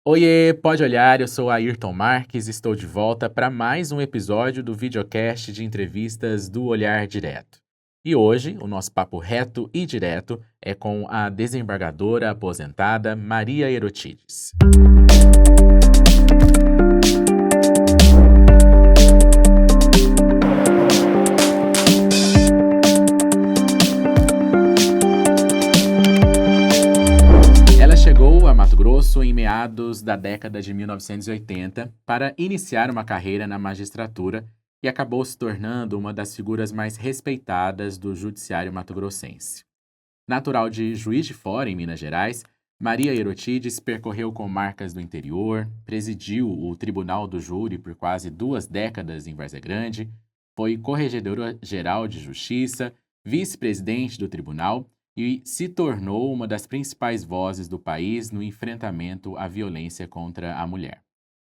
Oiê, pode olhar, eu sou Ayrton Marques, estou de volta para mais um episódio do videocast de entrevistas do Olhar Direto. E hoje, o nosso papo reto e direto é com a desembargadora aposentada Maria Erotides. Ela chegou a Mato Grosso em meados da década de 1980 para iniciar uma carreira na magistratura e acabou se tornando uma das figuras mais respeitadas do judiciário mato-grossense. Natural de Juiz de Fora, em Minas Gerais, Maria Erotides percorreu comarcas do interior, presidiu o Tribunal do Júri por quase 2 décadas em Várzea Grande, foi corregedora-geral de Justiça, vice-presidente do tribunal e se tornou uma das principais vozes do país no enfrentamento à violência contra a mulher.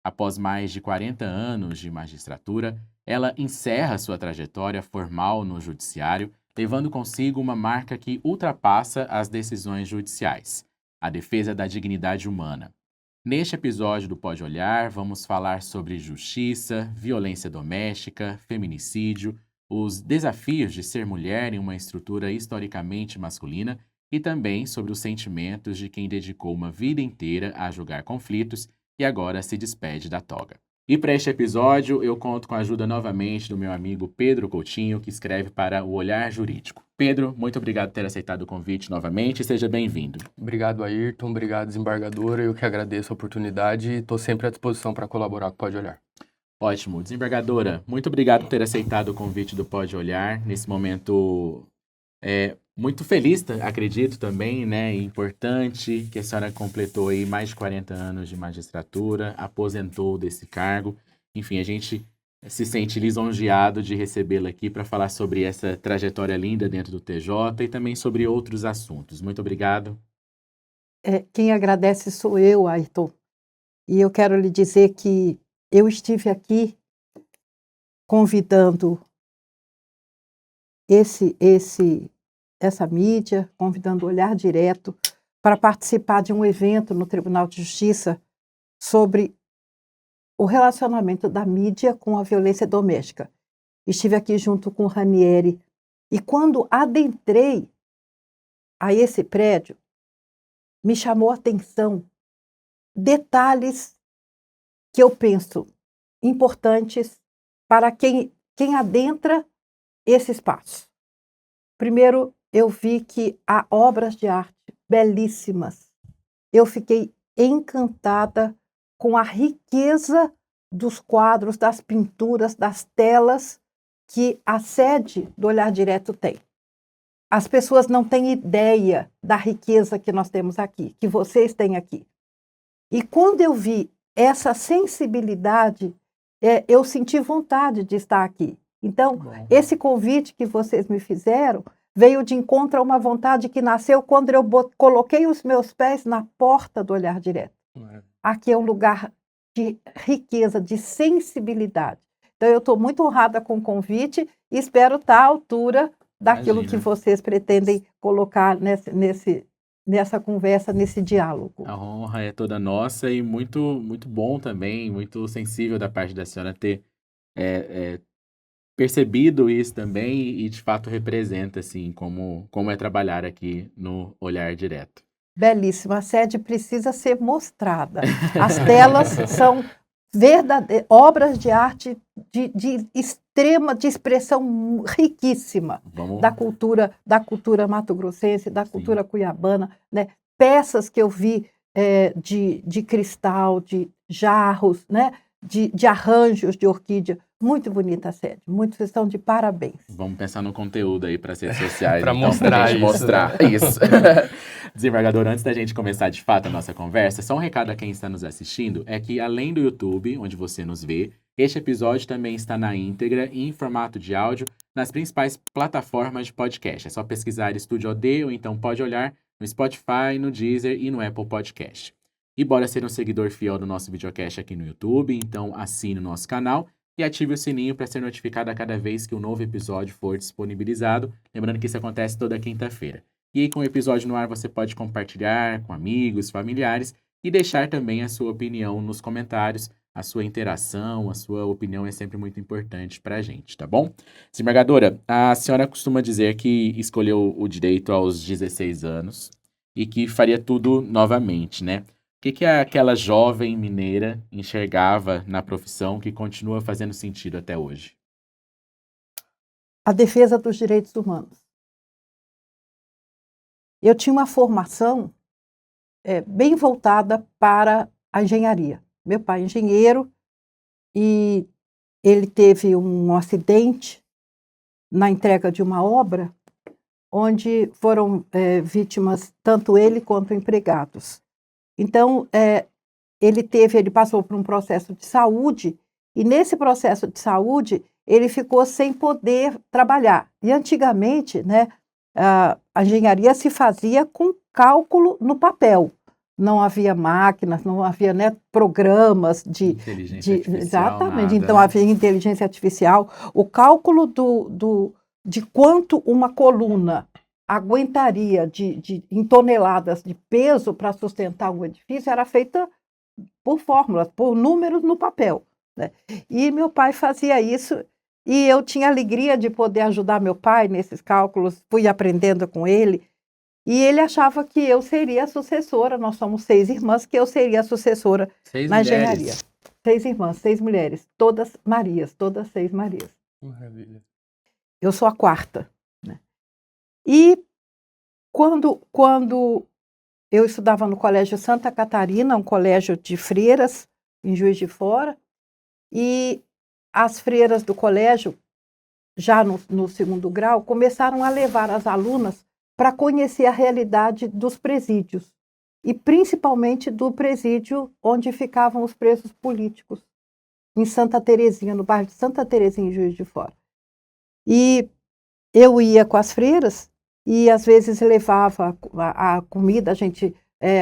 Após mais de 40 anos de magistratura, ela encerra sua trajetória formal no judiciário, levando consigo uma marca que ultrapassa as decisões judiciais: a defesa da dignidade humana. Neste episódio do Pode Olhar, vamos falar sobre justiça, violência doméstica, feminicídio, os desafios de ser mulher em uma estrutura historicamente masculina e também sobre os sentimentos de quem dedicou uma vida inteira a julgar conflitos e agora se despede da toga. E para este episódio, eu conto com a ajuda novamente do meu amigo Pedro Coutinho, que escreve para o Olhar Jurídico. Pedro, muito obrigado por ter aceitado o convite novamente e seja bem-vindo. Obrigado, Ayrton. Obrigado, desembargadora. Eu que agradeço a oportunidade e estou sempre à disposição para colaborar com o Pode Olhar. Ótimo. Desembargadora, muito obrigado por ter aceitado o convite do Pode Olhar nesse momento muito feliz, acredito também, né? Importante que a senhora completou aí mais de 40 anos de magistratura, aposentou desse cargo. Enfim, a gente se sente lisonjeado de recebê-la aqui para falar sobre essa trajetória linda dentro do TJ e também sobre outros assuntos. Muito obrigado. Quem agradece sou eu, Ayrton. E eu quero lhe dizer que eu estive aqui convidando essa mídia, convidando o Olhar Direto para participar de um evento no Tribunal de Justiça sobre o relacionamento da mídia com a violência doméstica. Estive aqui junto com o Ranieri e quando adentrei a esse prédio, me chamou a atenção detalhes que eu penso importantes para quem adentra esse espaço. Primeiro, eu vi que há obras de arte belíssimas. Eu fiquei encantada com a riqueza dos quadros, das pinturas, das telas que a sede do Olhar Direto tem. As pessoas não têm ideia da riqueza que nós temos aqui, que vocês têm aqui. E quando eu vi essa sensibilidade, eu senti vontade de estar aqui. Então, esse convite que vocês me fizeram veio de encontro a uma vontade que nasceu quando eu coloquei os meus pés na porta do Olhar Direto. Aqui é um lugar de riqueza, de sensibilidade. Então, eu estou muito honrada com o convite e espero estar à altura daquilo que vocês pretendem colocar nessa conversa, nesse diálogo. A honra é toda nossa e muito, muito bom também, muito sensível da parte da senhora ter percebido isso também e de fato representa assim como é trabalhar aqui no Olhar Direto. Belíssima, a sede precisa ser mostrada. As telas são verdadeiras obras de arte de expressão riquíssima da cultura mato-grossense, da cultura cuiabana, né? Peças que eu vi de cristal, de jarros, né? De arranjos de orquídea. Muito bonita a sede, vocês estão de parabéns. Vamos pensar no conteúdo aí para as redes sociais. Para então, mostrar gente isso. Mostrar isso. Desembargador, antes da gente começar de fato a nossa conversa, só um recado a quem está nos assistindo é que além do YouTube, onde você nos vê, este episódio também está na íntegra e em formato de áudio nas principais plataformas de podcast. É só pesquisar Estúdio OD ou então Pode Olhar no Spotify, no Deezer e no Apple Podcast. E bora ser um seguidor fiel do nosso videocast aqui no YouTube, então assine o nosso canal e ative o sininho para ser notificado a cada vez que um novo episódio for disponibilizado. Lembrando que isso acontece toda quinta-feira. E aí, com o episódio no ar, você pode compartilhar com amigos, familiares e deixar também a sua opinião nos comentários. A sua interação, a sua opinião é sempre muito importante para a gente, tá bom? Desembargadora, a senhora costuma dizer que escolheu o direito aos 16 anos e que faria tudo novamente, né? O que aquela jovem mineira enxergava na profissão que continua fazendo sentido até hoje? A defesa dos direitos humanos. Eu tinha uma formação bem voltada para a engenharia. Meu pai é engenheiro e ele teve um acidente na entrega de uma obra onde foram vítimas tanto ele quanto empregados. Então, ele passou por um processo de saúde e nesse processo de saúde ele ficou sem poder trabalhar. E antigamente, né, a engenharia se fazia com cálculo no papel. Não havia máquinas, não havia, né, programas de Inteligência artificial, exatamente. nada, Então né? havia inteligência artificial. O cálculo de quanto uma coluna aguentaria em toneladas de peso para sustentar um edifício era feita por fórmulas, por números no papel, né? E meu pai fazia isso e eu tinha alegria de poder ajudar meu pai nesses cálculos, fui aprendendo com ele. E ele achava que eu seria a sucessora, nós somos 6 irmãs, que eu seria a sucessora 6 na engenharia. mulheres. 6 irmãs, 6 mulheres, todas Marias, todas 6 Marias. Maravilha. Eu sou a quarta, né? E quando eu estudava no Colégio Santa Catarina, um colégio de freiras, em Juiz de Fora, e as freiras do colégio, já no segundo grau, começaram a levar as alunas para conhecer a realidade dos presídios, e principalmente do presídio onde ficavam os presos políticos, em Santa Terezinha, no bairro de Santa Terezinha, em Juiz de Fora. E eu ia com as freiras e às vezes levava a comida, a gente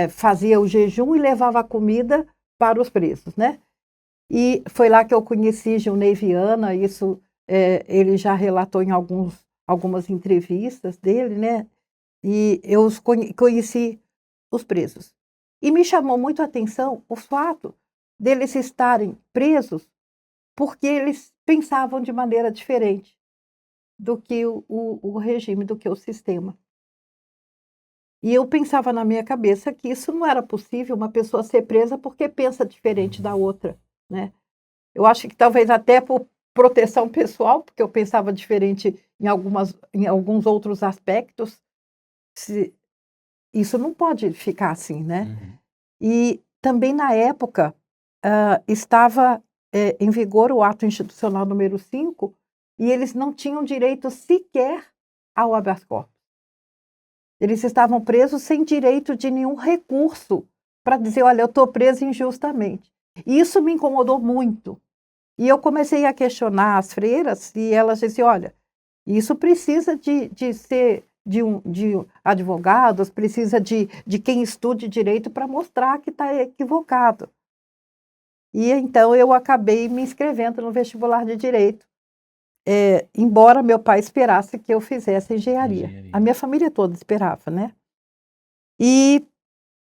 fazia o jejum e levava a comida para os presos, né? E foi lá que eu conheci Gilney Viana, isso ele já relatou em algumas entrevistas dele, né? E eu conheci os presos. E me chamou muito a atenção o fato deles estarem presos porque eles pensavam de maneira diferente do que o regime, do que o sistema. E eu pensava na minha cabeça que isso não era possível, uma pessoa ser presa porque pensa diferente da outra, né? Eu acho que talvez até por proteção pessoal, porque eu pensava diferente em alguns outros aspectos, isso não pode ficar assim, né? Uhum. E também na época estava em vigor o ato institucional número 5 e eles não tinham direito sequer ao habeas corpus. Eles estavam presos sem direito de nenhum recurso para dizer, olha, eu estou preso injustamente. E isso me incomodou muito. E eu comecei a questionar as freiras e elas diziam, olha, isso precisa de ser de advogados, precisa de quem estude direito para mostrar que está equivocado. E então eu acabei me inscrevendo no vestibular de Direito, embora meu pai esperasse que eu fizesse engenharia. A minha família toda esperava, né? E,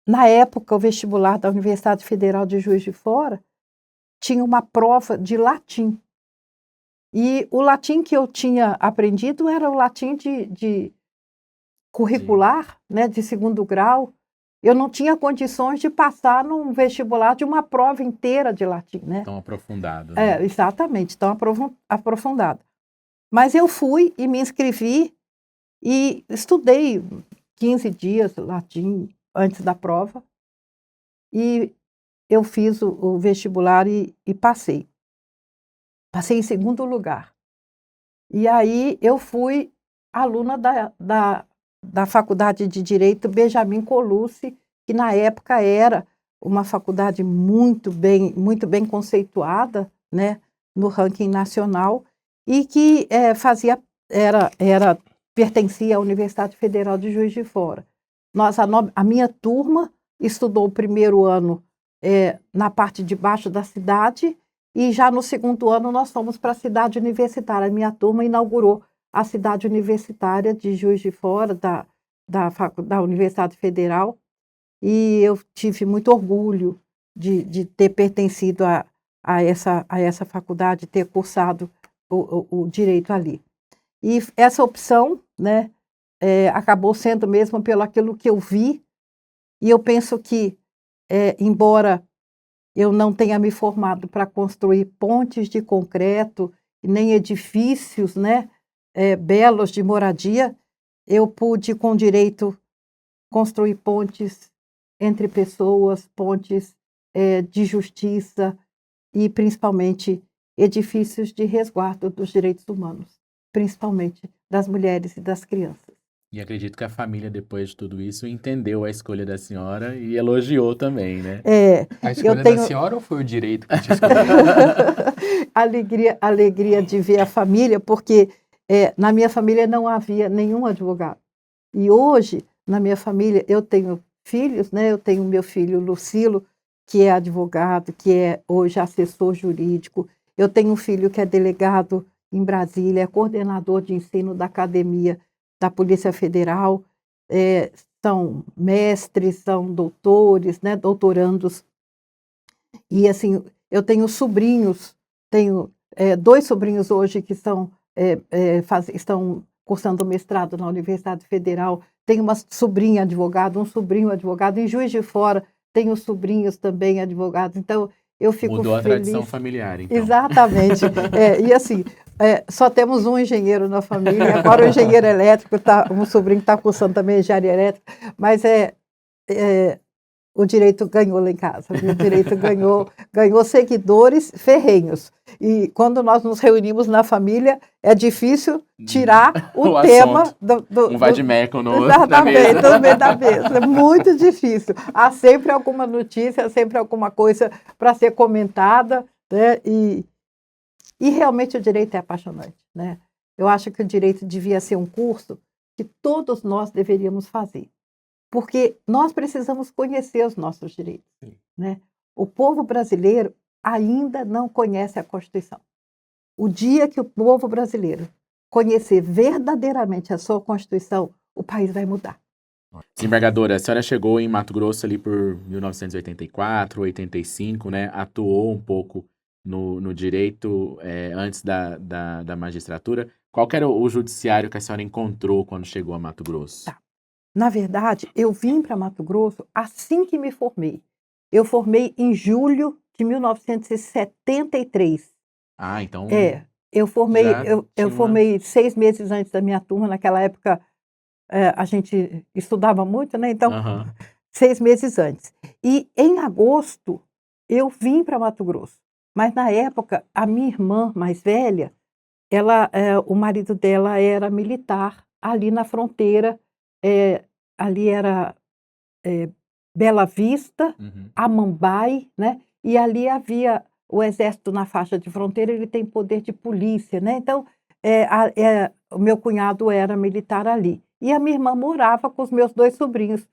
na época, o vestibular da Universidade Federal de Juiz de Fora tinha uma prova de latim. E o latim que eu tinha aprendido era o latim de curricular, né, de segundo grau. Eu não tinha condições de passar num vestibular de uma prova inteira de latim, né? Tão aprofundado, né? Exatamente, tão aprofundado. Mas eu fui e me inscrevi e estudei 15 dias latim antes da prova e eu fiz o vestibular e passei. Passei em segundo lugar. E aí eu fui aluna da Faculdade de Direito Benjamin Colucci, que na época era uma faculdade muito bem conceituada, né, no ranking nacional, e que pertencia à Universidade Federal de Juiz de Fora. A minha turma estudou o primeiro ano na parte de baixo da cidade, e já no segundo ano nós fomos para a cidade universitária. A minha turma inaugurou a cidade universitária de Juiz de Fora, da Universidade Federal. e eu tive muito orgulho de ter pertencido a essa faculdade, ter cursado o direito ali. E essa opção, né, acabou sendo mesmo pelo aquilo que eu vi, e eu penso que, embora eu não tenha me formado para construir pontes de concreto, nem edifícios, né, belos de moradia, eu pude, com direito, construir pontes entre pessoas, pontes de justiça e, principalmente, edifícios de resguardo dos direitos humanos, principalmente das mulheres e das crianças. E acredito que a família, depois de tudo isso, entendeu a escolha da senhora e elogiou também, né? A Eu escolha tenho da senhora ou foi o direito que te escolheu? alegria de ver a família, porque na minha família não havia nenhum advogado. E hoje, na minha família, eu tenho filhos, né? Eu tenho meu filho Lucilo, que é advogado, que é hoje assessor jurídico. Eu tenho um filho que é delegado em Brasília, é coordenador de ensino da academia da Polícia Federal. São mestres, são doutores, né? Doutorandos. E assim, eu tenho sobrinhos, tenho 2 sobrinhos hoje que estão cursando mestrado na Universidade Federal. Tenho uma sobrinha advogada, um sobrinho advogado. Em Juiz de Fora, tenho sobrinhos também advogados. Então, eu fico Mudou a tradição feliz. familiar, então. Exatamente. E assim, só temos um engenheiro na família. Agora o engenheiro elétrico, um sobrinho está cursando também engenharia elétrica. Mas o direito ganhou lá em casa, viu? O direito ganhou seguidores ferrenhos. E quando nós nos reunimos na família, é difícil tirar o tema assunto. Um vade-mecum na exatamente, mesa. no meio da mesa. É muito difícil. Há sempre alguma notícia, há sempre alguma coisa para ser comentada, né? E realmente o direito é apaixonante, né? Eu acho que o direito devia ser um curso que todos nós deveríamos fazer. Porque nós precisamos conhecer os nossos direitos, né? O povo brasileiro ainda não conhece a Constituição. O dia que o povo brasileiro conhecer verdadeiramente a sua Constituição, o país vai mudar. Desembargadora, a senhora chegou em Mato Grosso ali por 1984, 85, né? Atuou um pouco no direito antes da magistratura. Qual que era o judiciário que a senhora encontrou quando chegou a Mato Grosso? Tá. Na verdade, eu vim para Mato Grosso assim que me formei. Eu formei em julho de 1973. Ah, então Eu formei, já eu tinha uma... formei 6 meses antes da minha turma. Naquela época, a gente estudava muito, né? Então, Aham. 6 meses antes. E em agosto, eu vim para Mato Grosso. Mas na época, a minha irmã mais velha, o marido dela era militar ali na fronteira. Ali era Bela Vista, Uhum. Amambai, né? E ali havia o exército na faixa de fronteira, ele tem poder de polícia, né? Então, o meu cunhado era militar ali. E a minha irmã morava com os meus 2 sobrinhos,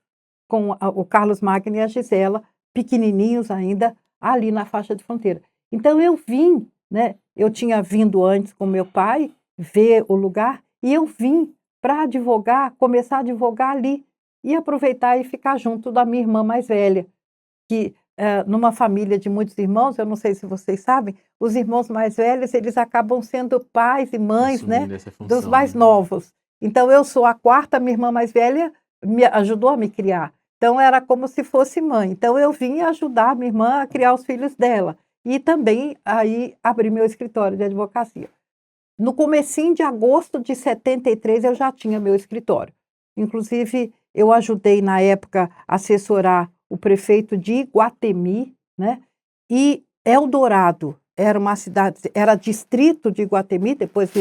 com o Carlos Magno e a Gisela, pequenininhos ainda, ali na faixa de fronteira. Então, eu vim, né? Eu tinha vindo antes com meu pai, ver o lugar, e eu vim para advogar, começar a advogar ali, e aproveitar e ficar junto da minha irmã mais velha, que numa família de muitos irmãos, eu não sei se vocês sabem, os irmãos mais velhos, eles acabam sendo pais e mães, né, Assumindo essa função, dos mais né? novos. Então, eu sou a 4ª, minha irmã mais velha me ajudou a me criar. Então, era como se fosse mãe. Então, eu vim ajudar a minha irmã a criar os filhos dela. E também aí abri meu escritório de advocacia. No comecinho de agosto de 73, eu já tinha meu escritório. Inclusive, eu ajudei, na época, a assessorar o prefeito de Iguatemi, né? E Eldorado era uma cidade, era distrito de Iguatemi, depois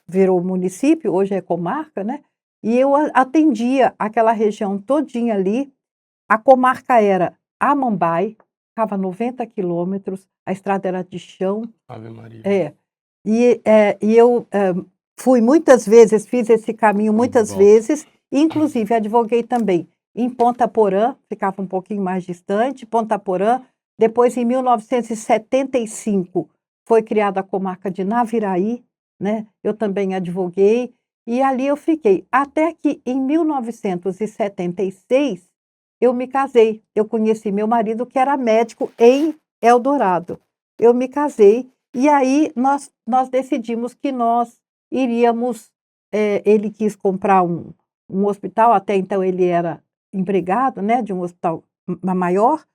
virou município, hoje é comarca, né? E eu atendia aquela região todinha ali. A comarca era Amambai, ficava 90 quilômetros, a estrada era de chão. Ave Maria. E eu fui muitas vezes, fiz esse caminho muitas volta. vezes, inclusive advoguei também em Ponta Porã, ficava um pouquinho mais distante, Ponta Porã. Depois, em 1975, foi criada a comarca de Naviraí, né? Eu também advoguei, e ali eu fiquei. Até que, em 1976, eu me casei. Eu conheci meu marido, que era médico em Eldorado. Eu me casei e aí nós decidimos que nós iríamos. Ele quis comprar um hospital, até então ele era empregado, né, de um hospital maior,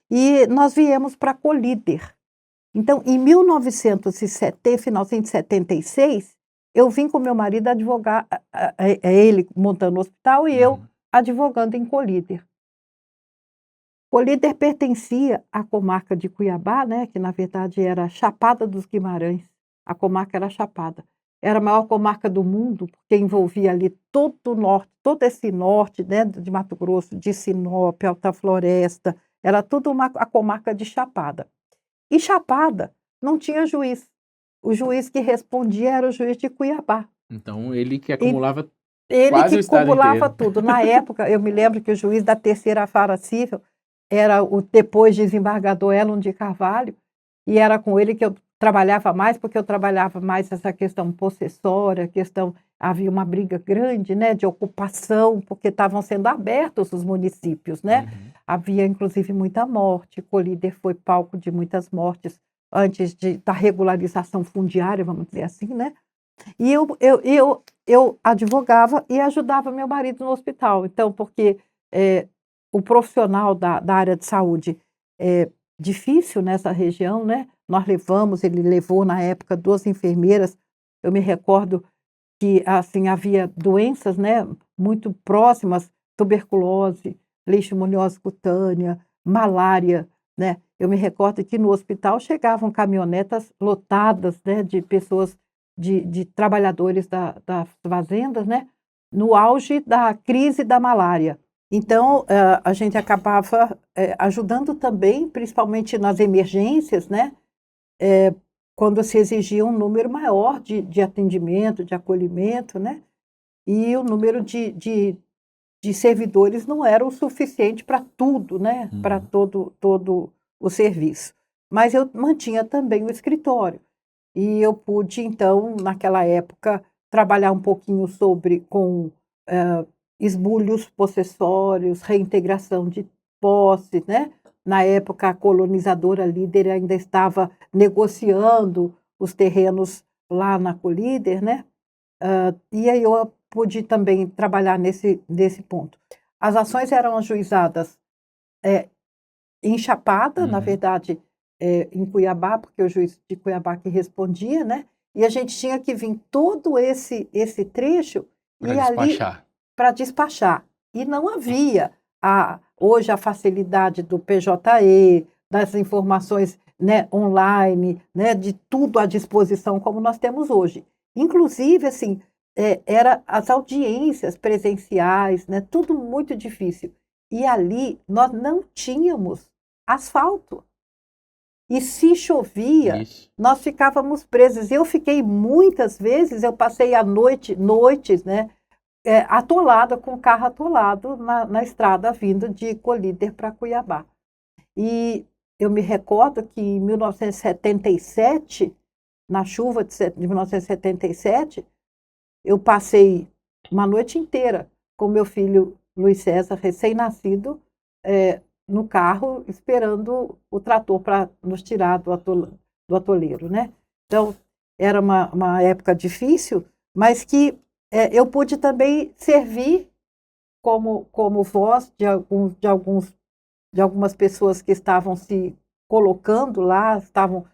e nós viemos para Colíder. Então, em 1976, eu vim com meu marido advogar, ele montando o hospital e eu Uhum. advogando em Colíder. Colíder pertencia à comarca de Cuiabá, né, que na verdade era Chapada dos Guimarães. A comarca era Chapada. Era a maior comarca do mundo, porque envolvia ali todo o norte, todo esse norte, né, de Mato Grosso, de Sinop, Alta Floresta, era tudo a comarca de Chapada. E Chapada não tinha juiz. O juiz que respondia era o juiz de Cuiabá. Então, ele que E acumulava ele quase que o estado acumulava inteiro. tudo. Na época, eu me lembro que o juiz da terceira vara civil era o depois desembargador Elon de Carvalho, e era com ele que eu trabalhava mais, porque eu trabalhava mais essa questão possessória, havia uma briga grande, né, de ocupação, porque estavam sendo abertos os municípios, né? Uhum. Havia inclusive muita morte, Colíder foi palco de muitas mortes antes da regularização fundiária, vamos dizer assim, né? E eu advogava e ajudava meu marido no hospital. Então, porque o profissional da área de saúde é difícil nessa região, né? Ele levou na época 2 enfermeiras. Eu me recordo que assim havia doenças, né, muito próximas, tuberculose, leishmaniose cutânea, malária, né? Eu me recordo que no hospital chegavam caminhonetas lotadas, né, de pessoas, de trabalhadores das fazendas, né, no auge da crise da malária. Então, a gente acabava ajudando também, principalmente nas emergências, né, quando se exigia um número maior de atendimento, de acolhimento, né? E o número de servidores não era o suficiente para tudo, né? Para Uhum. todo o serviço. Mas eu mantinha também o escritório. E eu pude, então, naquela época, trabalhar um pouquinho com esbulhos possessórios, reintegração de posse, né? Na época, a colonizadora líder ainda estava negociando os terrenos lá na Colíder, né? E aí eu pude também trabalhar nesse ponto. As ações eram ajuizadas em Chapada, na Uhum. verdade, em Cuiabá, porque o juiz de Cuiabá que respondia, né? E a gente tinha que vir todo esse trecho Para e ali despachar. para despachar. E não havia hoje a facilidade do PJE, das informações, né, online, né, de tudo à disposição como nós temos hoje. Inclusive, assim, era as audiências presenciais, né, tudo muito difícil. E ali nós não tínhamos asfalto. E se chovia, Ixi. nós ficávamos presos. Eu fiquei muitas vezes, eu passei noites, né, atolada, com o carro atolado na estrada vindo de Colíder para Cuiabá. E eu me recordo que em 1977, na chuva de 1977, eu passei uma noite inteira com meu filho Luiz César, recém-nascido, no carro, esperando o trator para nos tirar do atoleiro, né? Então, era uma época difícil, mas que eu pude também servir como voz de algumas pessoas que estavam se colocando lá, estavam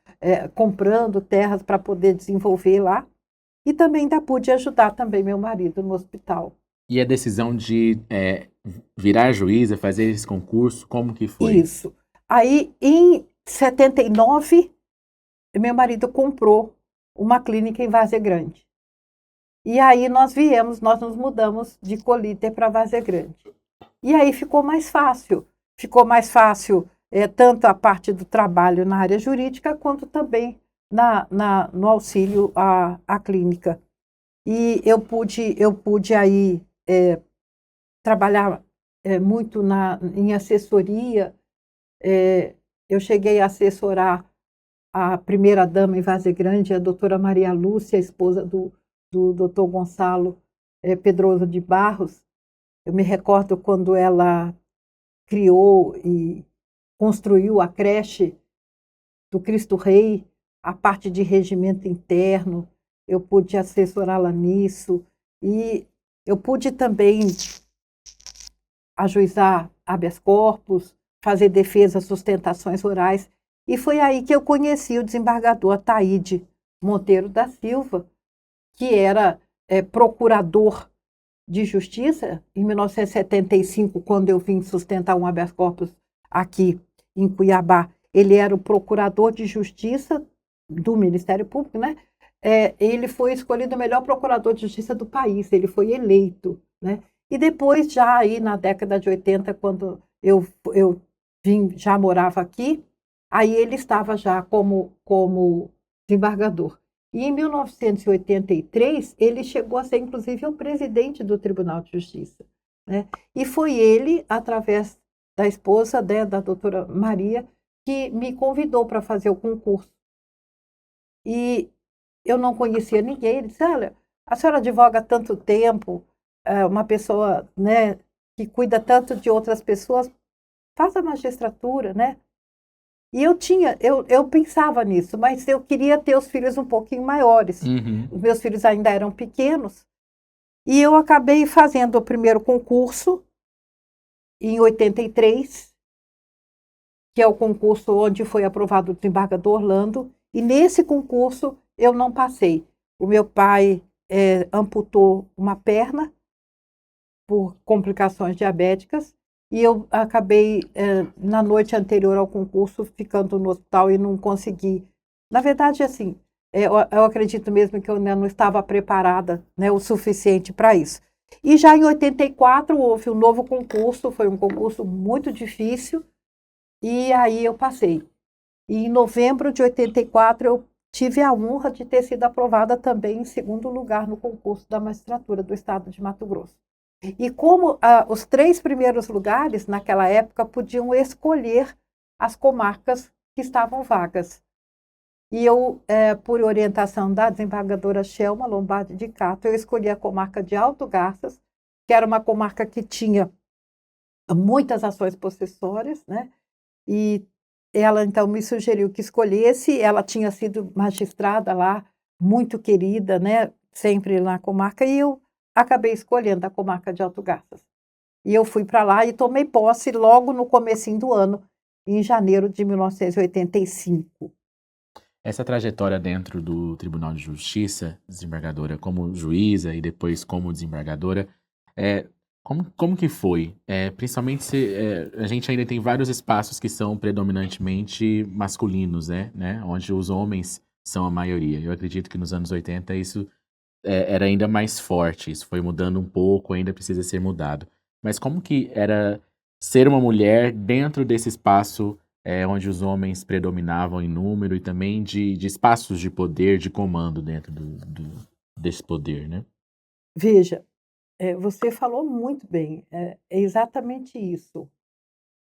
comprando terras para poder desenvolver lá, e também ainda pude ajudar também meu marido no hospital. E a decisão de virar juíza, fazer esse concurso, como que foi? Isso. Aí, em 79, meu marido comprou uma clínica em Várzea Grande. E aí nós nos mudamos de Colíder para Várzea Grande. E aí ficou mais fácil. Ficou mais fácil tanto a parte do trabalho na área jurídica, quanto também no auxílio à clínica. E eu pude aí trabalhar muito em assessoria. Eu cheguei a assessorar a primeira-dama em Várzea Grande, a doutora Maria Lúcia, esposa do doutor Gonçalo Pedroso de Barros. Eu me recordo quando ela criou e construiu a creche do Cristo Rei, a parte de regimento interno, eu pude assessorá-la nisso, e eu pude também ajuizar habeas corpus, fazer defesa, sustentações orais, e foi aí que eu conheci o desembargador Ataíde Monteiro da Silva, que era procurador de justiça em 1975, quando eu vim sustentar um habeas corpus aqui em Cuiabá. Ele era o procurador de justiça do Ministério Público, né? Ele foi escolhido o melhor procurador de justiça do país, ele foi eleito, né? E depois, já aí na década de 80, quando eu vim, já morava aqui, aí ele estava já como desembargador. E em 1983, ele chegou a ser, inclusive, o presidente do Tribunal de Justiça, né? E foi ele, através da esposa, né, da doutora Maria, que me convidou para fazer o concurso. E eu não conhecia ninguém. Ele disse, olha, a senhora advoga há tanto tempo, uma pessoa, né, que cuida tanto de outras pessoas, faz a magistratura, né? E eu pensava nisso, mas eu queria ter os filhos um pouquinho maiores. Uhum. Os meus filhos ainda eram pequenos. E eu acabei fazendo o primeiro concurso em 83, que é o concurso onde foi aprovado o desembargador Orlando. E nesse concurso eu não passei. O meu pai amputou uma perna por complicações diabéticas. E eu acabei, na noite anterior ao concurso, ficando no hospital e não consegui. Na verdade, assim, eu acredito mesmo que eu ainda não estava preparada, né, o suficiente para isso. E já em 84 houve um novo concurso, foi um concurso muito difícil, e aí eu passei. E em novembro de 84 eu tive a honra de ter sido aprovada também em segundo lugar no concurso da magistratura do estado de Mato Grosso. E como os 3 primeiros lugares, naquela época, podiam escolher as comarcas que estavam vagas. E eu, por orientação da desembargadora Shelma Lombardi de Cato, eu escolhi a comarca de Alto Garças, que era uma comarca que tinha muitas ações possessórias, né? E ela, então, me sugeriu que escolhesse. Ela tinha sido magistrada lá, muito querida, né? Sempre na comarca, e eu acabei escolhendo a comarca de Alto Garças. E eu fui para lá e tomei posse logo no comecinho do ano, em janeiro de 1985. Essa trajetória dentro do Tribunal de Justiça, desembargadora, como juíza e depois como desembargadora, como que foi? Principalmente se a gente ainda tem vários espaços que são predominantemente masculinos, né? Onde os homens são a maioria. Eu acredito que nos anos 80 isso era ainda mais forte, isso foi mudando um pouco, ainda precisa ser mudado. Mas como que era ser uma mulher dentro desse espaço onde os homens predominavam em número e também de espaços de poder, de comando dentro desse poder, né? Veja, você falou muito bem, é exatamente isso.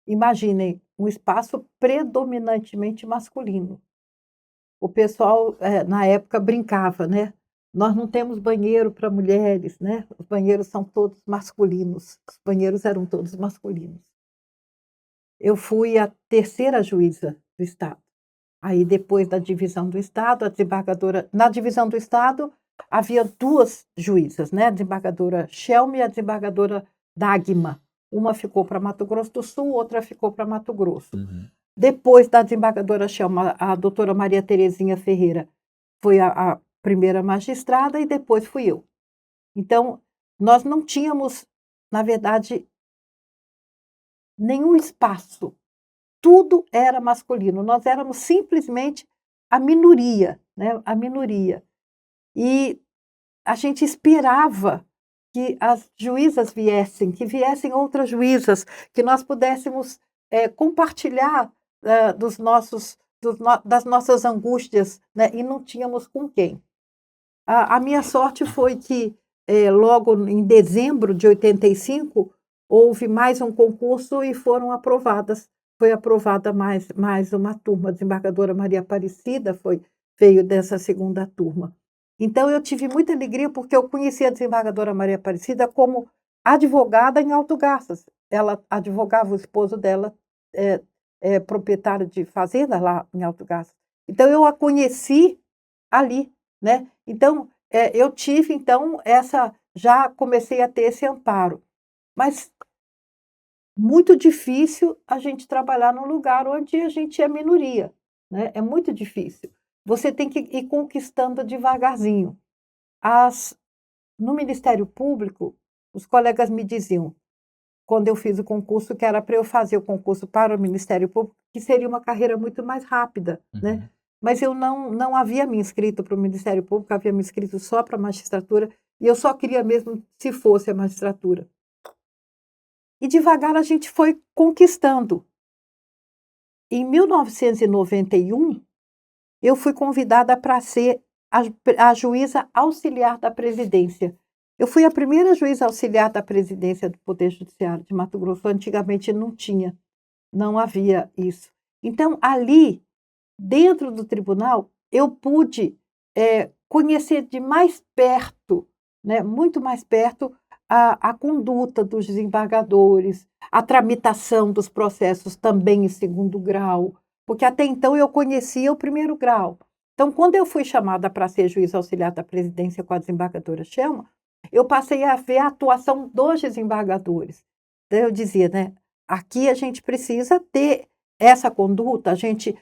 Imaginem um espaço predominantemente masculino. O pessoal, na época, brincava, né? Nós não temos banheiro para mulheres, né? Os banheiros são todos masculinos. Os banheiros eram todos masculinos. Eu fui a terceira juíza do Estado. Aí, depois da divisão do Estado, a desembargadora... Na divisão do Estado, havia 2 juízas, né? A desembargadora Shelma e a desembargadora Dagma. Uma ficou para Mato Grosso do Sul, outra ficou para Mato Grosso. Uhum. Depois da desembargadora Shelma, a doutora Maria Terezinha Ferreira foi a primeira magistrada e depois fui eu. Então, nós não tínhamos, na verdade, nenhum espaço. Tudo era masculino. Nós éramos simplesmente a minoria, né? A minoria. E a gente esperava que as juízas viessem, que viessem outras juízas, que nós pudéssemos compartilhar das nossas angústias, né? E não tínhamos com quem. A minha sorte foi que, logo em dezembro de 85, houve mais um concurso e foram aprovadas. Foi aprovada mais uma turma. A desembargadora Maria Aparecida veio dessa segunda turma. Então, eu tive muita alegria, porque eu conheci a desembargadora Maria Aparecida como advogada em Alto Garças. Ela advogava, o esposo dela é proprietário de fazenda lá em Alto Garças. Então, eu a conheci ali, né? Então, eu tive, então, já comecei a ter esse amparo. Mas muito difícil a gente trabalhar num lugar onde a gente é minoria, né? É muito difícil. Você tem que ir conquistando devagarzinho. No Ministério Público, os colegas me diziam, quando eu fiz o concurso, que era para eu fazer o concurso para o Ministério Público, que seria uma carreira muito mais rápida, né? Mas eu não havia me inscrito para o Ministério Público, havia me inscrito só para a magistratura, e eu só queria mesmo se fosse a magistratura. E devagar a gente foi conquistando. Em 1991, eu fui convidada para ser a juíza auxiliar da presidência. Eu fui a primeira juíza auxiliar da presidência do Poder Judiciário de Mato Grosso. Antigamente não tinha, não havia isso. Então, ali, dentro do tribunal, eu pude conhecer de mais perto, né, muito mais perto, a conduta dos desembargadores, a tramitação dos processos também em segundo grau, porque até então eu conhecia o primeiro grau. Então, quando eu fui chamada para ser juiz auxiliar da presidência com a desembargadora Shelma, eu passei a ver a atuação dos desembargadores. Então, eu dizia, né, aqui a gente precisa ter essa conduta, a gente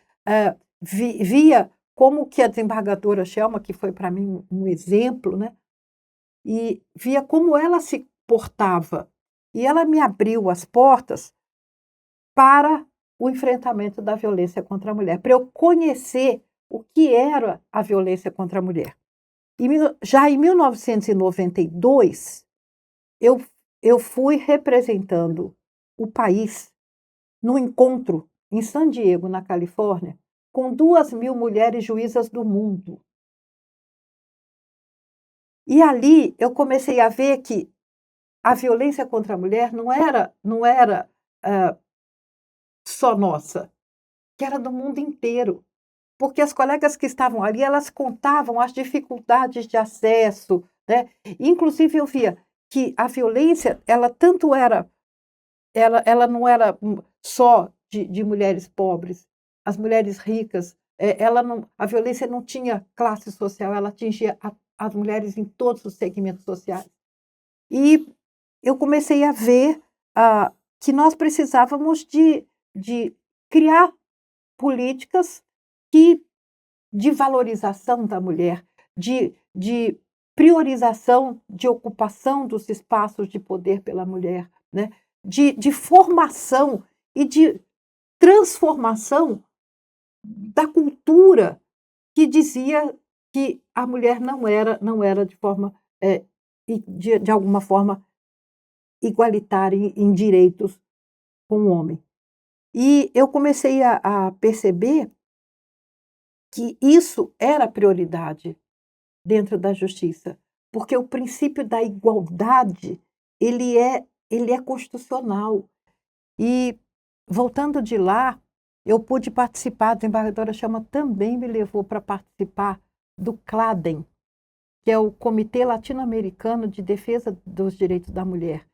via como que a desembargadora Shelma, que foi para mim um exemplo, né, e via como ela se portava. E ela me abriu as portas para o enfrentamento da violência contra a mulher, para eu conhecer o que era a violência contra a mulher. Já em 1992, eu fui representando o país no encontro em San Diego, na Califórnia, com 2.000 mulheres juízas do mundo. E ali eu comecei a ver que a violência contra a mulher não era só nossa, que era do mundo inteiro. Porque as colegas que estavam ali, elas contavam as dificuldades de acesso, né? Inclusive, eu via que a violência, ela não era só de mulheres pobres, as mulheres ricas, a violência não tinha classe social, ela atingia as mulheres em todos os segmentos sociais. E eu comecei a ver que nós precisávamos de criar políticas de valorização da mulher, de priorização de ocupação dos espaços de poder pela mulher, né? De formação e de transformação da cultura que dizia que a mulher não era de forma, de alguma forma, igualitária em direitos com o homem. E eu comecei a perceber que isso era prioridade dentro da justiça, porque o princípio da igualdade, ele é constitucional. E, voltando de lá, eu pude participar, a desembargadora Shelma também me levou para participar do CLADEM, que é o Comitê Latino-Americano de Defesa dos Direitos da Mulher,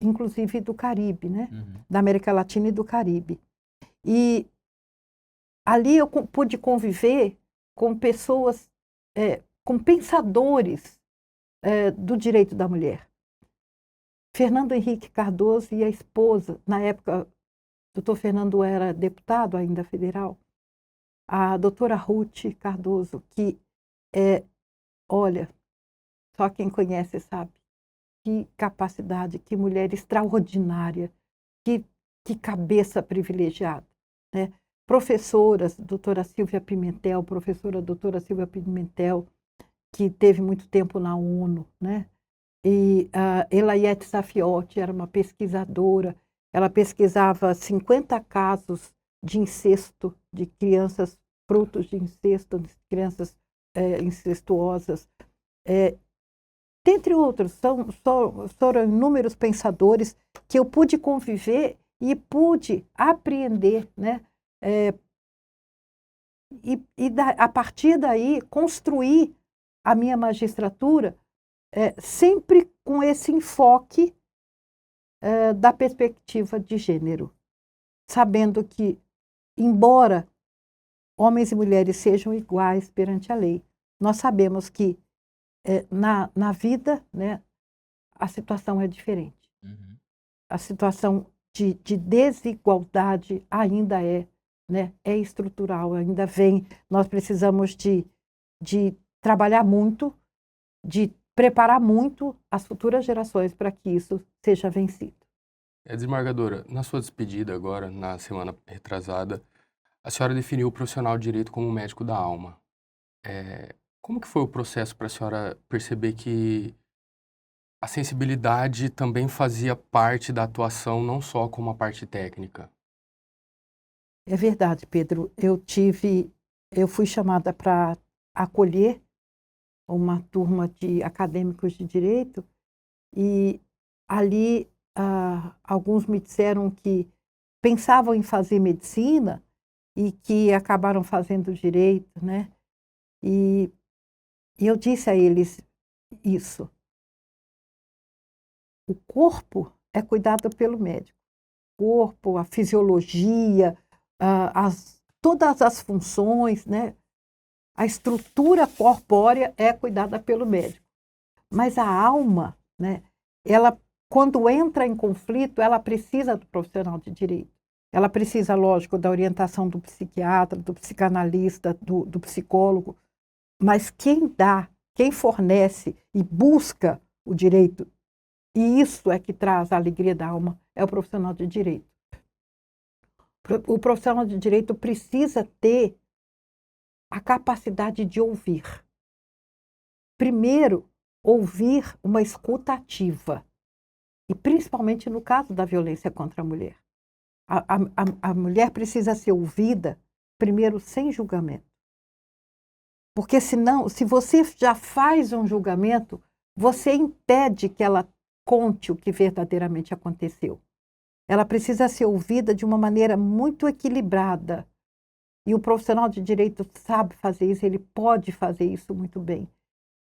inclusive do Caribe, né? Da América Latina e do Caribe. E ali eu pude conviver com pessoas, com pensadores do direito da mulher. Fernando Henrique Cardoso e a esposa, na época, o doutor Fernando era deputado ainda federal, a doutora Ruth Cardoso, que olha, só quem conhece sabe, que capacidade, que mulher extraordinária, que cabeça privilegiada, né? Professoras, doutora Silvia Pimentel, professora doutora Silvia Pimentel, que teve muito tempo na ONU, né? E a Elaiete Safiotti era uma pesquisadora, ela pesquisava 50 casos de incesto, de crianças frutos de incesto, de crianças incestuosas, dentre outros, foram inúmeros pensadores que eu pude conviver e pude apreender, né? A partir daí, construir a minha magistratura sempre com esse enfoque da perspectiva de gênero, sabendo que, embora homens e mulheres sejam iguais perante a lei, nós sabemos que na vida, né, a situação é diferente. Uhum. A situação de desigualdade ainda né, é estrutural, ainda vem. Nós precisamos de trabalhar muito, de preparar muito as futuras gerações para que isso seja vencido. Desembargadora, na sua despedida agora, na semana retrasada, a senhora definiu o profissional de direito como um médico da alma. Como que foi o processo para a senhora perceber que a sensibilidade também fazia parte da atuação, não só como a parte técnica? É verdade, Pedro. Eu fui chamada para acolher uma turma de acadêmicos de direito e ali alguns me disseram que pensavam em fazer medicina e que acabaram fazendo direito, né? E eu disse a eles isso. O corpo é cuidado pelo médico. O corpo, a fisiologia, todas as funções, né? A estrutura corpórea é cuidada pelo médico. Mas a alma, né? Ela, quando entra em conflito, ela precisa do profissional de direito. Ela precisa, lógico, da orientação do psiquiatra, do psicanalista, do psicólogo. Mas quem fornece e busca o direito, e isso é que traz a alegria da alma, é o profissional de direito. O profissional de direito precisa ter a capacidade de ouvir. Primeiro, ouvir uma escuta ativa. E principalmente no caso da violência contra a mulher. A mulher precisa ser ouvida, primeiro, sem julgamento. Porque senão, se você já faz um julgamento, você impede que ela conte o que verdadeiramente aconteceu. Ela precisa ser ouvida de uma maneira muito equilibrada. E o profissional de direito sabe fazer isso, ele pode fazer isso muito bem.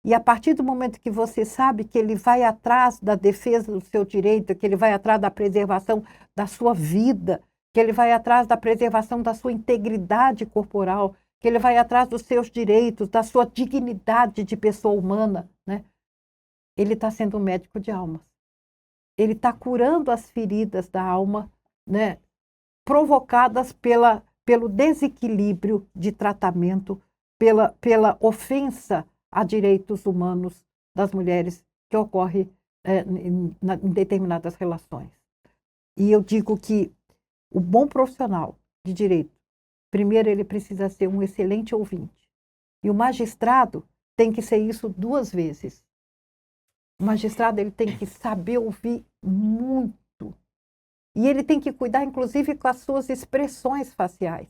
E a partir do momento que você sabe que ele vai atrás da defesa do seu direito, que ele vai atrás da preservação da sua vida, que ele vai atrás da preservação da sua integridade corporal, que ele vai atrás dos seus direitos, da sua dignidade de pessoa humana, né? Ele está sendo um médico de almas. Ele está curando as feridas da alma, né? Provocadas pelo desequilíbrio de tratamento, pela ofensa a direitos humanos das mulheres que ocorre em determinadas relações. E eu digo que o bom profissional de direito, primeiro ele precisa ser um excelente ouvinte. E o magistrado tem que ser isso 2 vezes. O magistrado ele tem que saber ouvir muito. E ele tem que cuidar, inclusive, com as suas expressões faciais.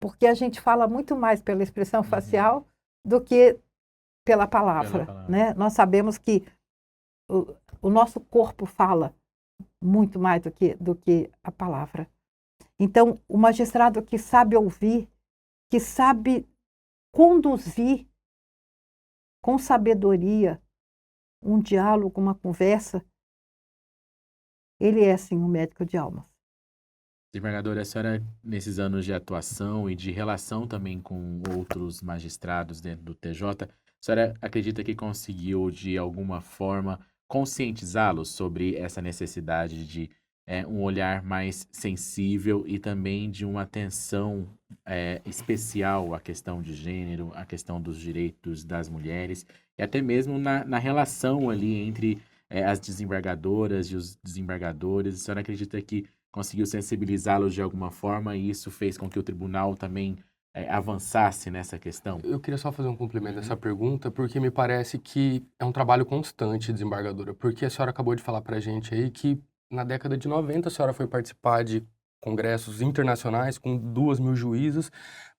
Porque a gente fala muito mais pela expressão facial do que pela palavra, né? Nós sabemos que o nosso corpo fala muito mais do que a palavra. Então, o magistrado que sabe ouvir, que sabe conduzir com sabedoria um diálogo, uma conversa, ele é, sim, um médico de almas. Desembargadora, a senhora, nesses anos de atuação e de relação também com outros magistrados dentro do TJ, a senhora acredita que conseguiu, de alguma forma, conscientizá-los sobre essa necessidade de um olhar mais sensível e também de uma atenção especial à questão de gênero, à questão dos direitos das mulheres e até mesmo na relação ali entre as desembargadoras e os desembargadores? A senhora acredita que conseguiu sensibilizá-los de alguma forma e isso fez com que o tribunal também avançasse nessa questão? Eu queria só fazer um complemento dessa pergunta, porque me parece que é um trabalho constante, desembargadora, porque a senhora acabou de falar pra gente aí que na década de 90 a senhora foi participar de congressos internacionais com 2.000 juízas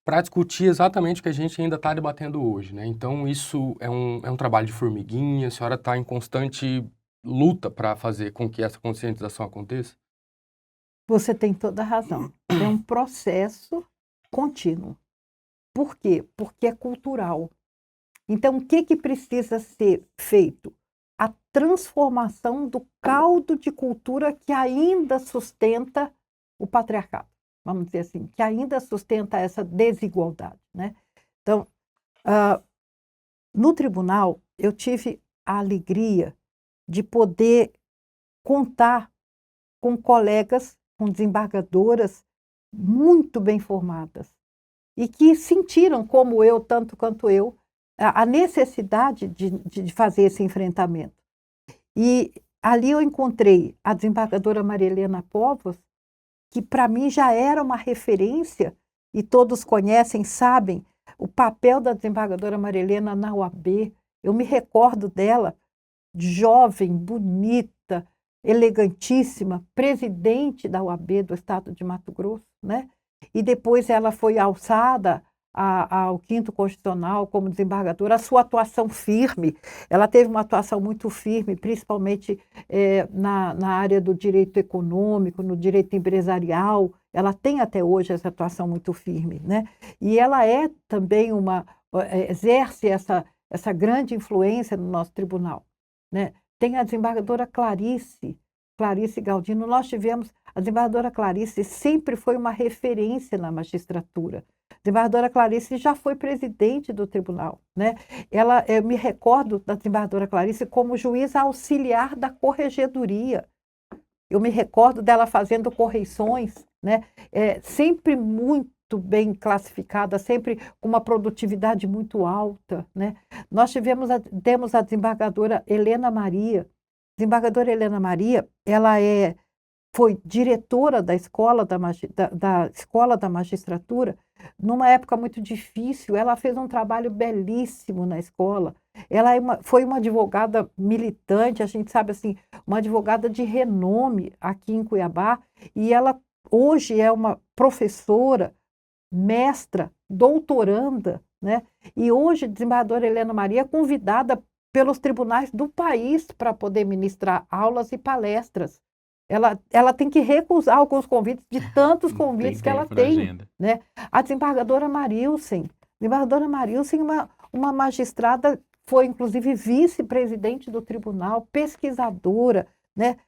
para discutir exatamente o que a gente ainda está debatendo hoje, né? Então isso é um trabalho de formiguinha, a senhora está em constante luta para fazer com que essa conscientização aconteça? Você tem toda a razão. É um processo contínuo. Por quê? Porque é cultural. Então, o que precisa ser feito? a transformação do caldo de cultura que ainda sustenta o patriarcado, vamos dizer assim, que ainda sustenta essa desigualdade, né? Então, no tribunal, eu tive a alegria de poder contar com colegas, com desembargadoras muito bem formadas e que sentiram, como eu, tanto quanto eu, a necessidade de fazer esse enfrentamento. E ali eu encontrei a desembargadora Maria Helena Povos, que para mim já era uma referência, e todos conhecem, sabem, o papel da desembargadora Maria Helena na OAB. Eu me recordo dela, jovem, bonita, elegantíssima, presidente da OAB do estado de Mato Grosso, né? E depois ela foi alçada ao quinto constitucional como desembargadora. A sua atuação firme, ela teve uma atuação muito firme, principalmente na área do direito econômico, no direito empresarial. Ela tem até hoje essa atuação muito firme, né? E ela é também exerce essa grande influência no nosso tribunal, né? Tem a desembargadora Clarice Galdino. Nós tivemos, a desembargadora Clarice sempre foi uma referência na magistratura. A desembargadora Clarice já foi presidente do tribunal, né? Eu me recordo da desembargadora Clarice como juíza auxiliar da corregedoria. Eu me recordo dela fazendo correições, né? Sempre muito bem classificada, sempre com uma produtividade muito alta, né? Nós temos a desembargadora Helena Maria. A desembargadora Helena Maria, ela foi diretora da escola da escola da magistratura numa época muito difícil. Ela fez um trabalho belíssimo na escola. Ela foi uma advogada militante, a gente sabe assim, uma advogada de renome aqui em Cuiabá, e ela hoje é uma professora, mestra, doutoranda, né? E hoje a desembargadora Helena Maria é convidada pelos tribunais do país para poder ministrar aulas e palestras. Ela tem que recusar alguns convites, de tantos convites que ela tem, né? A desembargadora Marilsen. Desembargadora Marilsen, uma magistrada, foi inclusive vice-presidente do tribunal, pesquisadora, né?